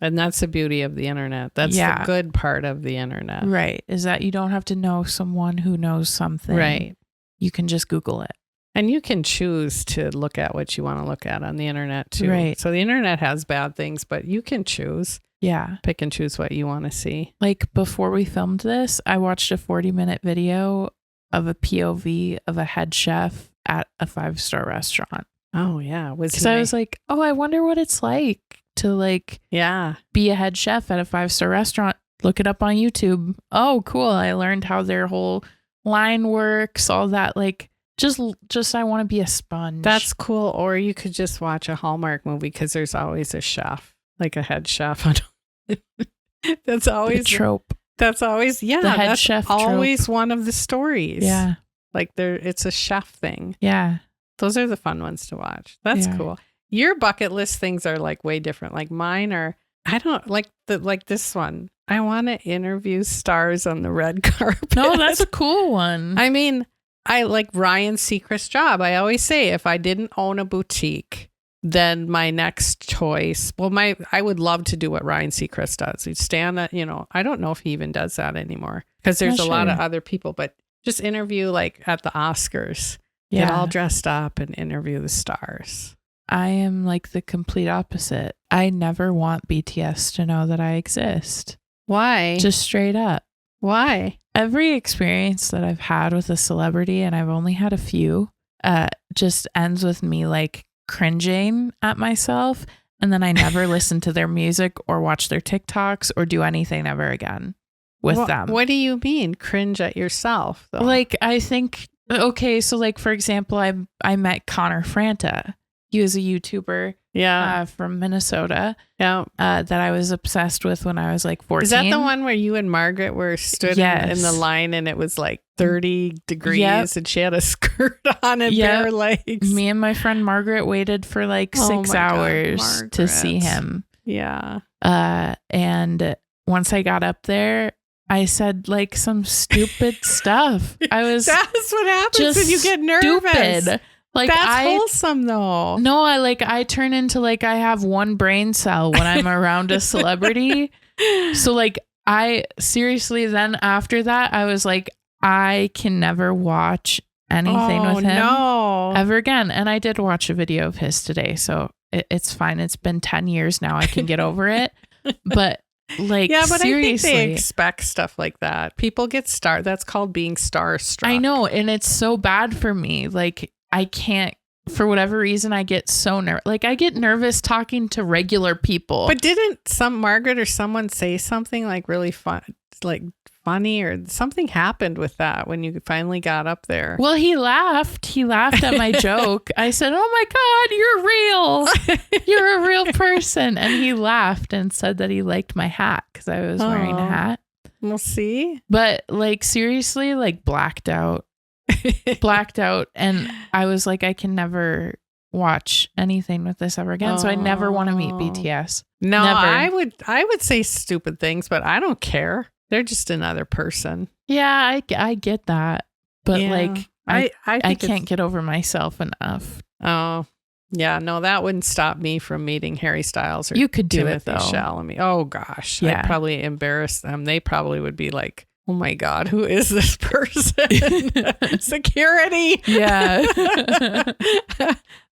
and that's the beauty of the internet. That's the good part of the internet.
Right. Is that you don't have to know someone who knows something.
Right.
You can just Google it.
And you can choose to look at what you want to look at on the internet too.
Right.
So the internet has bad things, but you can choose.
Yeah.
Pick and choose what you want to see.
Like before we filmed this, I watched a 40-minute video of a POV of a head chef at a 5-star restaurant.
Oh, yeah.
Because I was like, I wonder what it's like to be a head chef at a 5-star restaurant. Look it up on YouTube. Oh, cool. I learned how their whole line works, all that. Just I want to be a sponge.
That's cool. Or you could just watch a Hallmark movie because there's always a chef. like a head chef. That's
The
always
trope.
That's always
The head
that's
chef
always
trope.
one of the stories.
Yeah.
Like it's a chef thing.
Yeah.
Those are the fun ones to watch. That's
Yeah.
cool. Your bucket list things are like way different. Like mine are, I don't like this one. I want to interview stars on the red carpet.
No, that's a cool one.
I mean, I like Ryan Seacrest's job. I always say if I didn't own a boutique, then my next choice, I would love to do what Ryan Seacrest does. He'd stand at, I don't know if he even does that anymore because there's
Not
a lot of
sure.
other people, but just interview like at the Oscars, get all dressed up and interview the stars.
I am like the complete opposite. I never want BTS to know that I exist.
Why?
Just straight up.
Why?
Every experience that I've had with a celebrity, and I've only had a few, just ends with me like cringing at myself. And then I never listen to their music or watch their TikToks or do anything ever again with them.
What do you mean cringe at yourself though?
Like, I think, okay, so like, for example, I met Connor Franta. He was a YouTuber from Minnesota that I was obsessed with when I was like 14.
Is that the one where you and Margaret were stood in the line and it was like 30 degrees and she had a skirt on and bare legs?
Me and my friend Margaret waited for like 6 hours to see him.
Yeah.
And once I got up there, I said like some stupid stuff. That's
what happens when you get nervous.
Stupid. Like
that's wholesome though.
No, I turn into like I have one brain cell when I'm around a celebrity. So like I seriously then after that I was like I can never watch anything with him ever again. And I did watch a video of his today, so it's fine. It's been 10 years now. I can get over it. But like
but
seriously,
I think they expect stuff like that. People get that's called being starstruck.
I know, and it's so bad for me. Like I can't, for whatever reason, I get so nervous. Like I get nervous talking to regular people.
But didn't Margaret or someone say something like really fun, like funny, or something happened with that when you finally got up there?
Well, he laughed. He laughed at my joke. I said, "Oh my God, you're real. You're a real person." And he laughed and said that he liked my hat because I was wearing a hat.
We'll see.
But like seriously, like blacked out. And I was like, I can never watch anything with this ever again. So I never want to meet BTS.
No,
never.
I would say stupid things, but I don't care. They're just another person.
Yeah, I get that. But like I
think
can't get over myself enough.
Oh. Yeah, no, that wouldn't stop me from meeting Harry Styles or
you could do
Timothy
it though.
Chalamet. Oh gosh.
Yeah.
I'd probably embarrass them. They probably would be like, oh my God, who is this person? Security.
Yeah.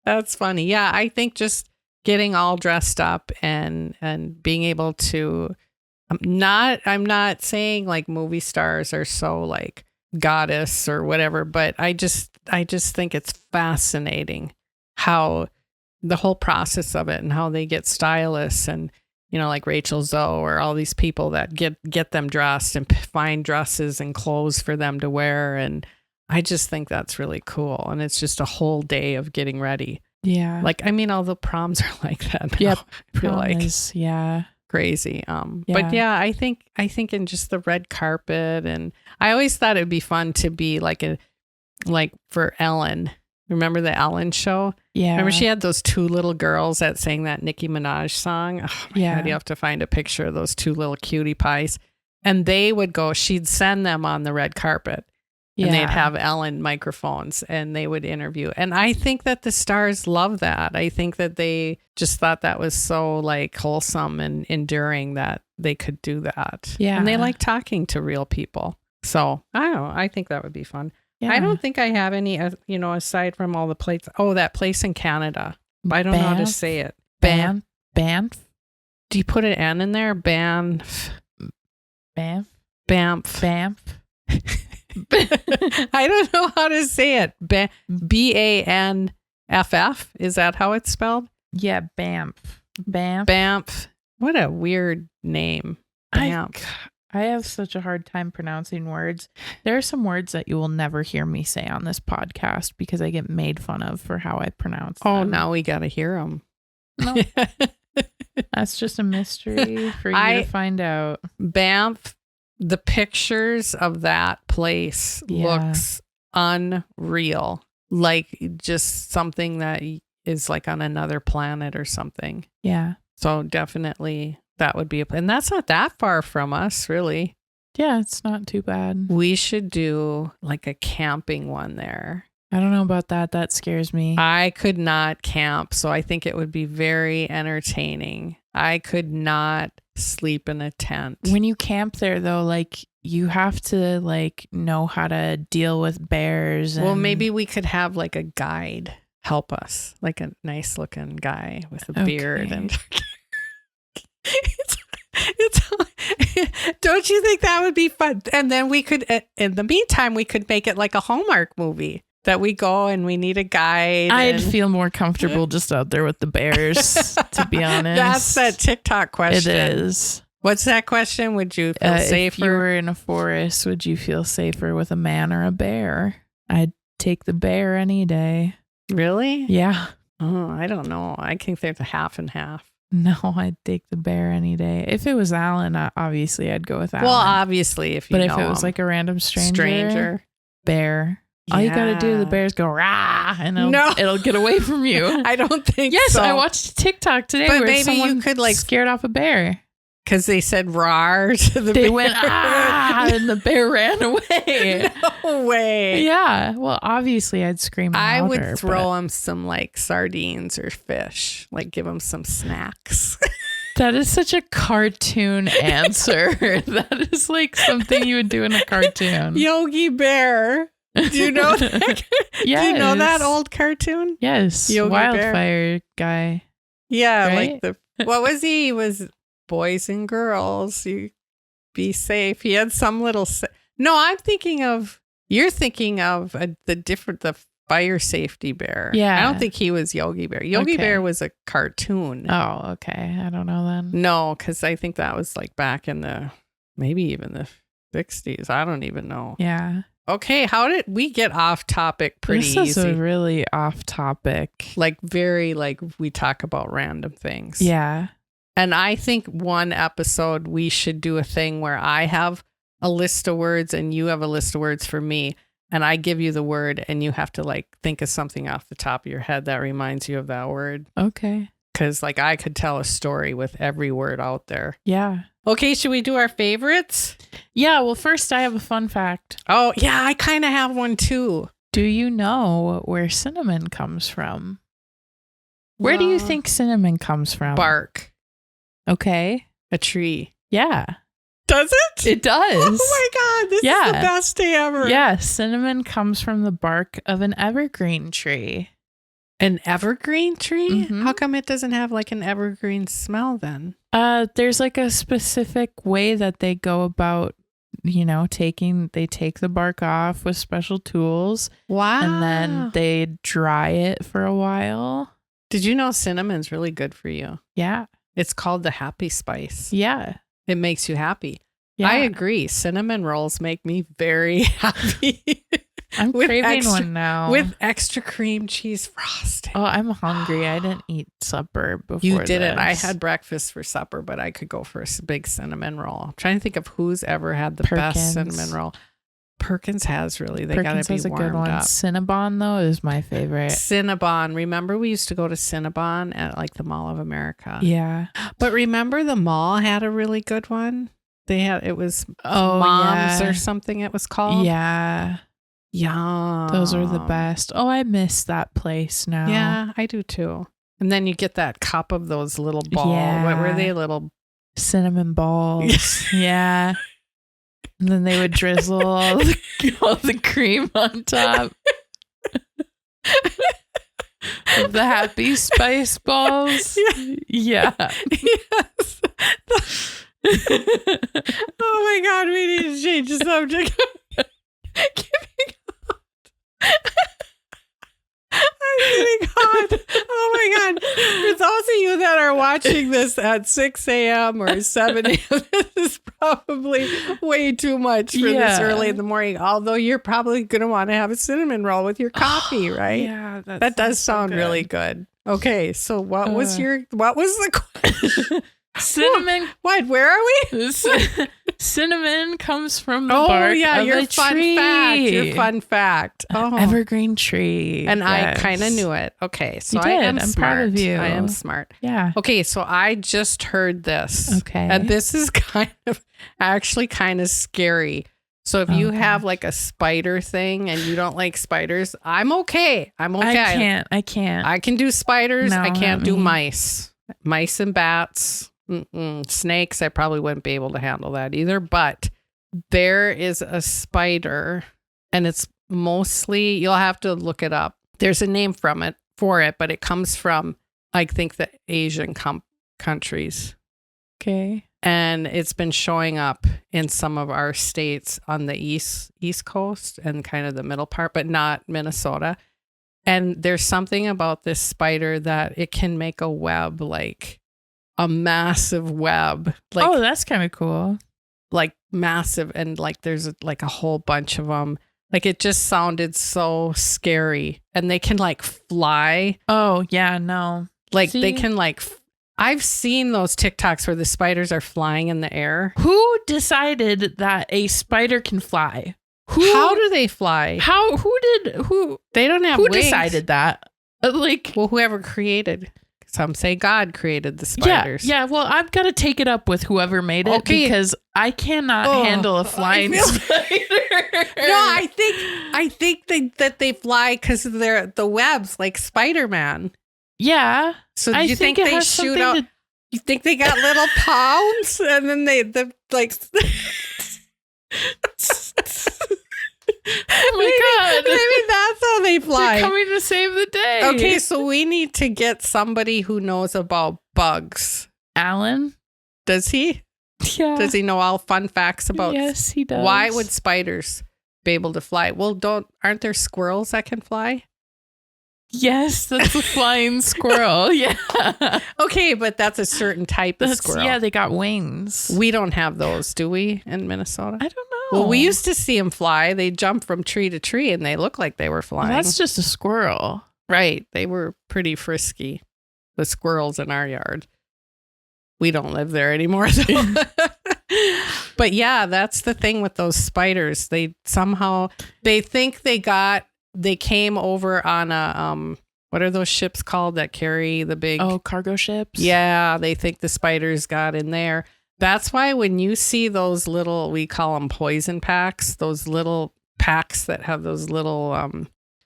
That's funny. Yeah, I think just getting all dressed up and being able to I'm not saying like movie stars are so like goddess or whatever, but I just think it's fascinating how the whole process of it and how they get stylists and like Rachel Zoe or all these people that get them dressed and find dresses and clothes for them to wear. And I just think that's really cool. And it's just a whole day of getting ready.
Yeah.
Like, I mean, all the proms are like that now.
Yep.
I feel like
crazy.
But yeah, I think in just the red carpet, and I always thought it'd be fun to be like for Ellen. Remember the Ellen show?
Yeah.
Remember she had those two little girls that sang that Nicki Minaj song? Oh my God, you have to find a picture of those two little cutie pies. And they would go, she'd send them on the red carpet. And they'd have Ellen microphones and they would interview. And I think that the stars love that. I think that they just thought that was so like wholesome and enduring that they could do that.
Yeah.
And they like talking to real people. So I don't know. I think that would be fun.
Yeah.
I don't think I have any, aside from all the places. Oh, that place in Canada. I don't know how to say it.
Banff.
Do you put an N in there? Banff.
Banff.
I don't know how to say it. Banff. Is that how it's spelled?
Yeah, Banff.
What a weird name. Banff.
I have such a hard time pronouncing words. There are some words that you will never hear me say on this podcast because I get made fun of for how I pronounce them.
Oh, now we got to hear them.
No. That's just a mystery for you to find out.
Banff, the pictures of that place looks unreal. Like just something that is like on another planet or something.
Yeah.
So definitely that would be and that's not that far from us, really.
Yeah, it's not too bad.
We should do like a camping one there.
I don't know about that. That scares me.
I could not camp, so I think it would be very entertaining. I could not sleep in a tent.
When you camp there, though, like you have to like know how to deal with bears.
Well, maybe we could have like a guide help us, like a nice looking guy with a beard and. It's don't you think that would be fun? And then we could, in the meantime, we could make it like a Hallmark movie that we go and we need a guide.
I'd feel more comfortable just out there with the bears, to be honest.
That's that TikTok question.
It is.
What's that question? Would you feel safer?
If you were in a forest, would you feel safer with a man or a bear? I'd take the bear any day.
Really?
Yeah.
Oh, I don't know. I think there's a half and half.
No, I'd take the bear any day. If it was Alan, obviously I'd go with Alan.
Well, obviously, if you know
if it was like a random stranger, bear.
Yeah.
All you gotta do, the bears go rah, and it'll get away from you.
I don't think.
Yes,
so.
I watched a TikTok today
but
where
maybe
someone
you could like
scared off a bear
because they said "rar" to the bear.
They went and the bear ran away.
No way.
Yeah. Well, obviously, I'd scream.
I
louder,
would throw him some like sardines or fish, like give him some snacks.
That is such a cartoon answer. That is like something you would do in a cartoon.
Yogi Bear. Do you know that?
Yes.
Do you know that old cartoon?
Yes.
Yogi
Wildfire
Bear.
guy.
Yeah,
right?
like what was he? He was boys and girls. You be safe. He had some little. No, you're thinking of the fire safety bear.
Yeah.
I don't think he was Yogi Bear. Yogi Bear was a cartoon.
Oh, okay. I don't know then.
No, because I think that was like back in maybe even the 60s. I don't even know.
Yeah.
Okay, how did we get off topic pretty easy?
This is a really off topic.
Like very like we talk about random things.
Yeah.
And I think one episode we should do a thing where I have a list of words and you have a list of words for me. And I give you the word and you have to like think of something off the top of your head that reminds you of that word.
Okay.
Because like I could tell a story with every word out there.
Yeah.
Okay, should we do our favorites?
Yeah, well, first I have a fun fact.
Oh, yeah, I kind of have one too.
Do you know where cinnamon comes from? Where do you think cinnamon comes from?
Bark.
Okay.
A tree.
Yeah.
Does it?
It does.
Oh my God, this is the best day ever.
Yeah, cinnamon comes from the bark of an evergreen tree.
An evergreen tree?
Mm-hmm.
How come it doesn't have like an evergreen smell then?
There's like a specific way that they go about, they take the bark off with special tools.
Wow.
And then they dry it for a while.
Did you know cinnamon's really good for you?
Yeah.
It's called the happy spice.
Yeah.
It makes you happy.
Yeah.
I agree. Cinnamon rolls make me very happy.
I'm craving one now.
With extra cream cheese frosting.
Oh, I'm hungry. I didn't eat supper before
You didn't.
this.
I had breakfast for supper, but I could go for a big cinnamon roll. I'm trying to think of who's ever had the best cinnamon roll. Perkins has really. They got to be warmed
a good one.
up.
Cinnabon, though, is my favorite.
Cinnabon. Remember we used to go to Cinnabon at like the Mall of America?
Yeah.
But remember the mall had a really good one? It was Moms or something it was called.
Yeah.
Yeah.
Those are the best. Oh, I miss that place now.
Yeah, I do too. And then you get that cup of those little balls.
Yeah.
What were they? Little
cinnamon balls. Yeah. And then they would drizzle all the cream on top of the happy spice balls. Yeah.
Yes. Oh my God, we need to change the subject. I'm getting hot. Oh my God. For those of you that are watching this at 6 a.m. or 7 a.m., this is probably way too much for this early in the morning. Although you're probably going to want to have a cinnamon roll with your coffee, right?
Yeah.
That does sound really good. Okay, so what was the question?
Cinnamon.
What? Where are we?
Cinnamon comes from the bark of
your
a
fun
tree.
fact. Your fun fact. Oh,
Evergreen tree.
and
Yes.
I kind of knew it. Okay, so
You
I
did.
am
I'm
smart.
proud of you.
I am smart.
Yeah.
Okay, so I just heard this.
Okay.
And this is actually kind of scary. So if you have like a spider thing and you don't like spiders, I'm okay. I'm okay.
I can't.
I can do spiders.
No,
I can't
not
do
me.
mice. Mice and bats. Snakes, I probably wouldn't be able to handle that either. But there is a spider, and it's mostly, you'll have to look it up. There's a name for it, but it comes from, I think, the Asian countries.
Okay.
And it's been showing up in some of our states on the east coast and kind of the middle part, but not Minnesota. And there's something about this spider that it can make a web, like a massive web. Like,
oh, that's kind of cool.
like massive. And like there's like a whole bunch of them. Like it just sounded so scary. And they can like fly.
Oh, yeah, no.
Like
See?
they can like, I've seen those TikToks where the spiders are flying in the air.
Who decided that a spider can fly?
How do they fly?
Who
They don't have
who
wings.
decided that? Like,
Well, whoever created. Some say God created the spiders.
yeah. Well, I've got to take it up with whoever made it because I cannot handle a flying spider.
No, I think that they fly because they're the webs like Spider-Man.
Yeah.
So do
I
you think
it
they
has
shoot
something
out?
to-
You think they got little palms and then the like?
Oh my God.
Maybe that's how they fly.
They're coming to save the day.
Okay, so we need to get somebody who knows about bugs.
Alan?
Does he?
Yeah.
Does he know all fun facts about?
Yes, he does.
Why would spiders be able to fly? Well, aren't there squirrels that can fly?
Yes, that's a flying squirrel. Yeah.
Okay, but that's a certain type of squirrel.
Yeah, they got wings.
We don't have those, do we, in Minnesota?
I don't know.
Well, we used to see them fly. They jump from tree to tree and they look like they were flying.
Well, that's just a squirrel.
Right. They were pretty frisky, the squirrels in our yard. We don't live there anymore, though. But yeah, that's the thing with those spiders. They think they came over on a, what are those ships called that carry the big...
Oh, cargo ships?
Yeah, they think the spiders got in there. That's why when you see those little, we call them poison packs, those little packs that have those little,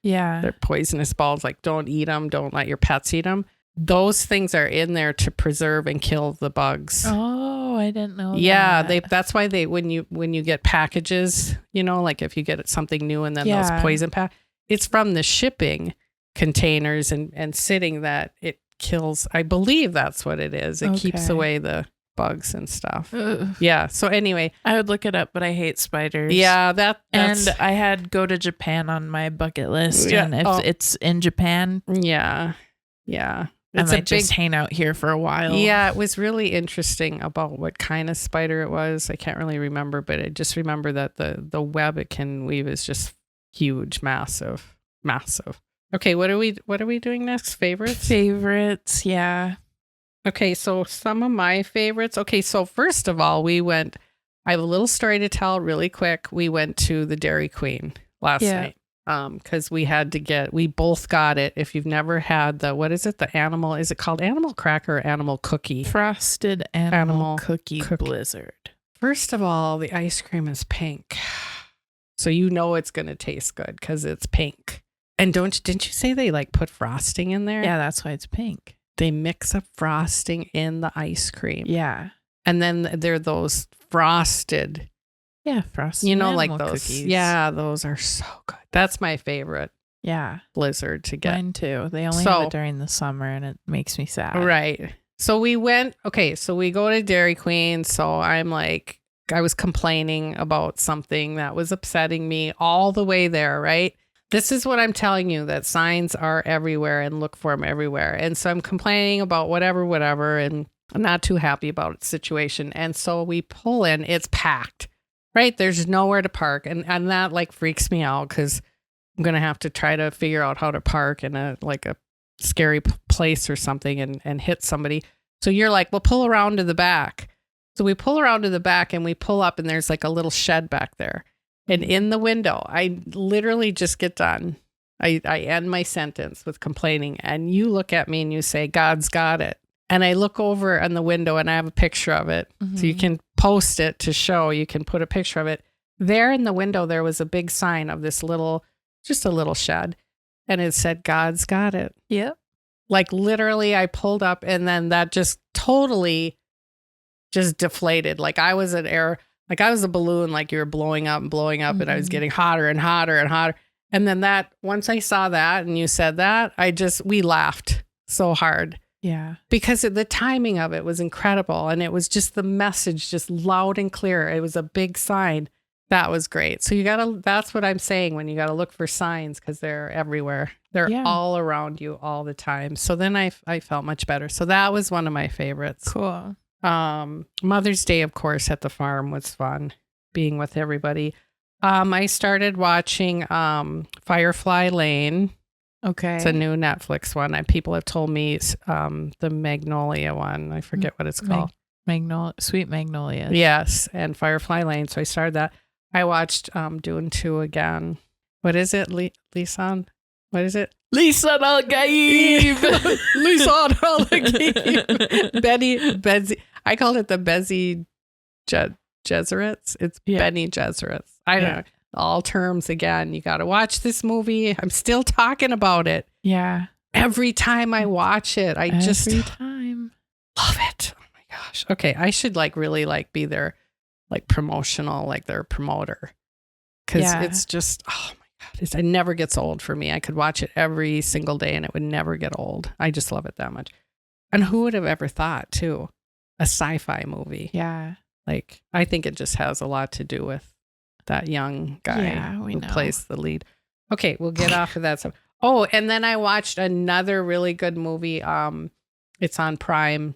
they're poisonous balls, like don't eat them, don't let your pets eat them. Those things are in there to preserve and kill the bugs.
Oh, I didn't know
Yeah,
that.
that's why when you get packages, like if you get something new and then those poison packs, it's from the shipping containers and sitting that it kills. I believe that's what it is. It keeps away the bugs and stuff.
Ugh.
Yeah. So anyway,
I would look it up, but I hate spiders.
yeah, that's,
and I had go to Japan on my bucket list.
Yeah.
And if it's in Japan,
yeah.
I might just hang out here for a while.
Yeah, it was really interesting about what kind of spider it was. I can't really remember, but I just remember that the web it can weave is just huge, massive. Okay, what are we doing next? Favorites,
yeah.
Okay, so some of my favorites. Okay, so first of all, I have a little story to tell really quick. We went to the Dairy Queen last night. Because we both got it. If you've never had what is it? Is it called animal cracker or animal cookie?
Frosted animal cookie blizzard.
First of all, the ice cream is pink. So it's going to taste good because it's pink. And didn't you say they like put frosting in there?
Yeah, that's why it's pink.
They mix up frosting in the ice cream.
Yeah.
And then they're those frosted.
Yeah, frosted
like those.
cookies.
Yeah, those are so good. That's my favorite.
Yeah.
Blizzard to get.
Mine too. They only have it during the summer and it makes me sad.
Right. So we go to Dairy Queen. So I'm like, I was complaining about something that was upsetting me all the way there, right? This is what I'm telling you, that signs are everywhere and look for them everywhere. And so I'm complaining about whatever, and I'm not too happy about the situation. And so we pull in, it's packed, right? There's nowhere to park. And that like freaks me out because I'm going to have to try to figure out how to park in a scary place or something and hit somebody. So you're like, well, pull around to the back. So we pull around to the back and we pull up and there's like a little shed back there. And in the window, I literally just get done. I end my sentence with complaining. And you look at me and you say, God's got it. And I look over on the window and I have a picture of it. Mm-hmm. So you can post it to show. You can put a picture of it. There in the window, there was a big sign of this just a little shed. And it said, God's got it.
Yep.
Like literally I pulled up and then that just totally just deflated. Like I was an air, like I was a balloon, like you were blowing up and mm-hmm. and I was getting hotter and hotter and hotter. And then once I saw that and you said that, we laughed so hard.
Yeah.
Because the timing of it was incredible. And it was just the message, just loud and clear. It was a big sign. That was great. So that's what I'm saying when you got to look for signs because they're everywhere. They're all around you all the time. So then I felt much better. So that was one of my favorites.
Cool.
Mother's Day, of course, at the farm was fun being with everybody. I started watching Firefly Lane.
Okay.
It's a new Netflix one. And people have told me the Magnolia one. I forget what it's called.
Sweet Magnolia.
Yes. And Firefly Lane. So I started that. I watched Dune 2 again. What is it? Lisan? What is it?
Lisan al-Gaib.
Lisan al-Gaib. Bezi. I called it the Bezi Gesserits. It's Bene Gesserits. I don't know. All terms again. You got to watch this movie. I'm still talking about it.
Yeah.
Every time I watch it,
every time
love it. Oh my gosh. Okay. I should really be their promotional, their promoter. Cause it's just, oh my God. It never gets old for me. I could watch it every single day and it would never get old. I just love it that much. And who would have ever thought too, a sci-fi movie?
Yeah.
I think it just has a lot to do with that young guy who plays the lead. Okay, we'll get off of that stuff. Oh, and then I watched another really good movie. It's on Prime.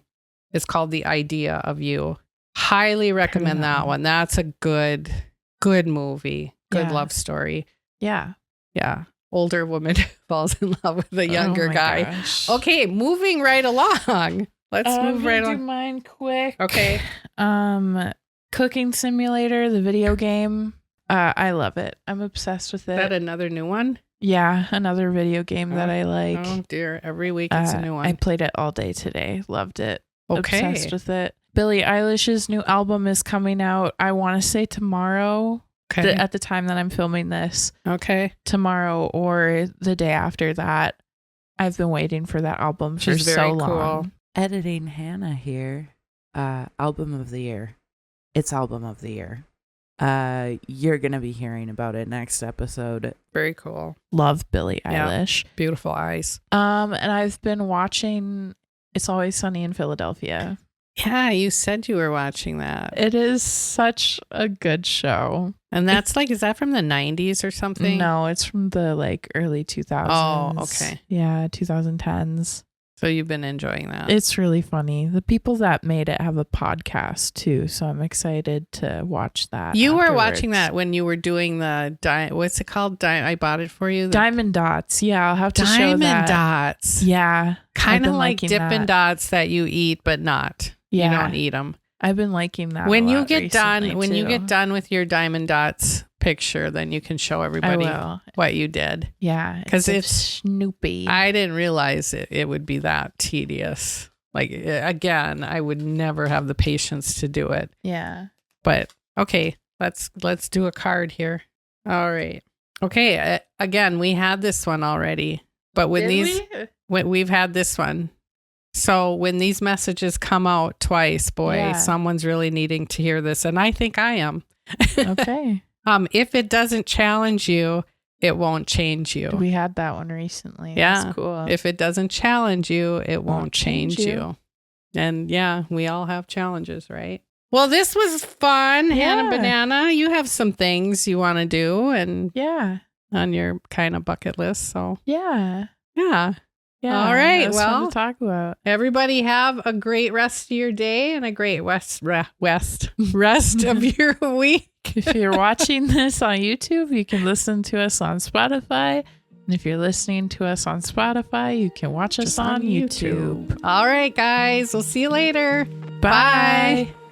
It's called The Idea of You. Highly recommend that one. That's a good movie. Good love story.
Yeah.
Yeah. Older woman falls in love with a younger guy.
Gosh.
Okay, moving right along. Let's move right along.
Do mine quick.
Okay.
Cooking Simulator, the video game. I love it. I'm obsessed with it.
Is that another new one?
Yeah, another video game that I like.
Oh dear, every week it's a new one.
I played it all day today. Loved it.
Okay.
Obsessed with it. Billie Eilish's new album is coming out, I want to say tomorrow.
Okay.
At the time that I'm filming this.
Okay.
Tomorrow or the day after that. I've been waiting for that album for so long.
Cool. Editing Hannah here. Album of the year. It's album of the year. You're going to be hearing about it next episode.
Very cool.
Love Billie Eilish.
Beautiful eyes.
And I've been watching It's Always Sunny in Philadelphia.
Yeah, you said you were watching that.
It is such a good show.
And that's is that from the 90s or something?
No, it's from the early 2000s.
Oh, okay.
Yeah, 2010s.
So you've been enjoying that.
It's really funny. The people that made it have a podcast too, so I'm excited to watch that.
You were watching that when you were doing the what's it called? I bought it for you.
Diamond Dots. Yeah, I'll have to show that.
Diamond Dots.
Yeah.
Kind of like Dippin' Dots that you eat but not.
Yeah.
You don't eat them.
I've been liking that.
When you get done with your Diamond Dots picture, then you can show everybody what you did.
Yeah,
because
it's Snoopy.
I didn't realize it would be that tedious. Again, I would never have the patience to do it.
Yeah.
But okay, let's do a card here. All right. Okay. Again, we had this one already, but we've had this one. So when these messages come out twice, someone's really needing to hear this. And I think I am.
Okay.
If it doesn't challenge you, it won't change you.
We had that one recently.
Yeah.
That's cool.
If it doesn't challenge you, it won't change you. And yeah, we all have challenges, right? Well, this was fun, Hannah Banana. You have some things you want to do and on your kind of bucket list. So
yeah.
All right.
Well, fun to talk about.
Everybody have a great rest of your day and a great rest of your week.
If you're watching this on YouTube, you can listen to us on Spotify, And if you're listening to us on Spotify, you can watch us
Just
on YouTube.
All right, guys. We'll see you later.
Bye.
Bye.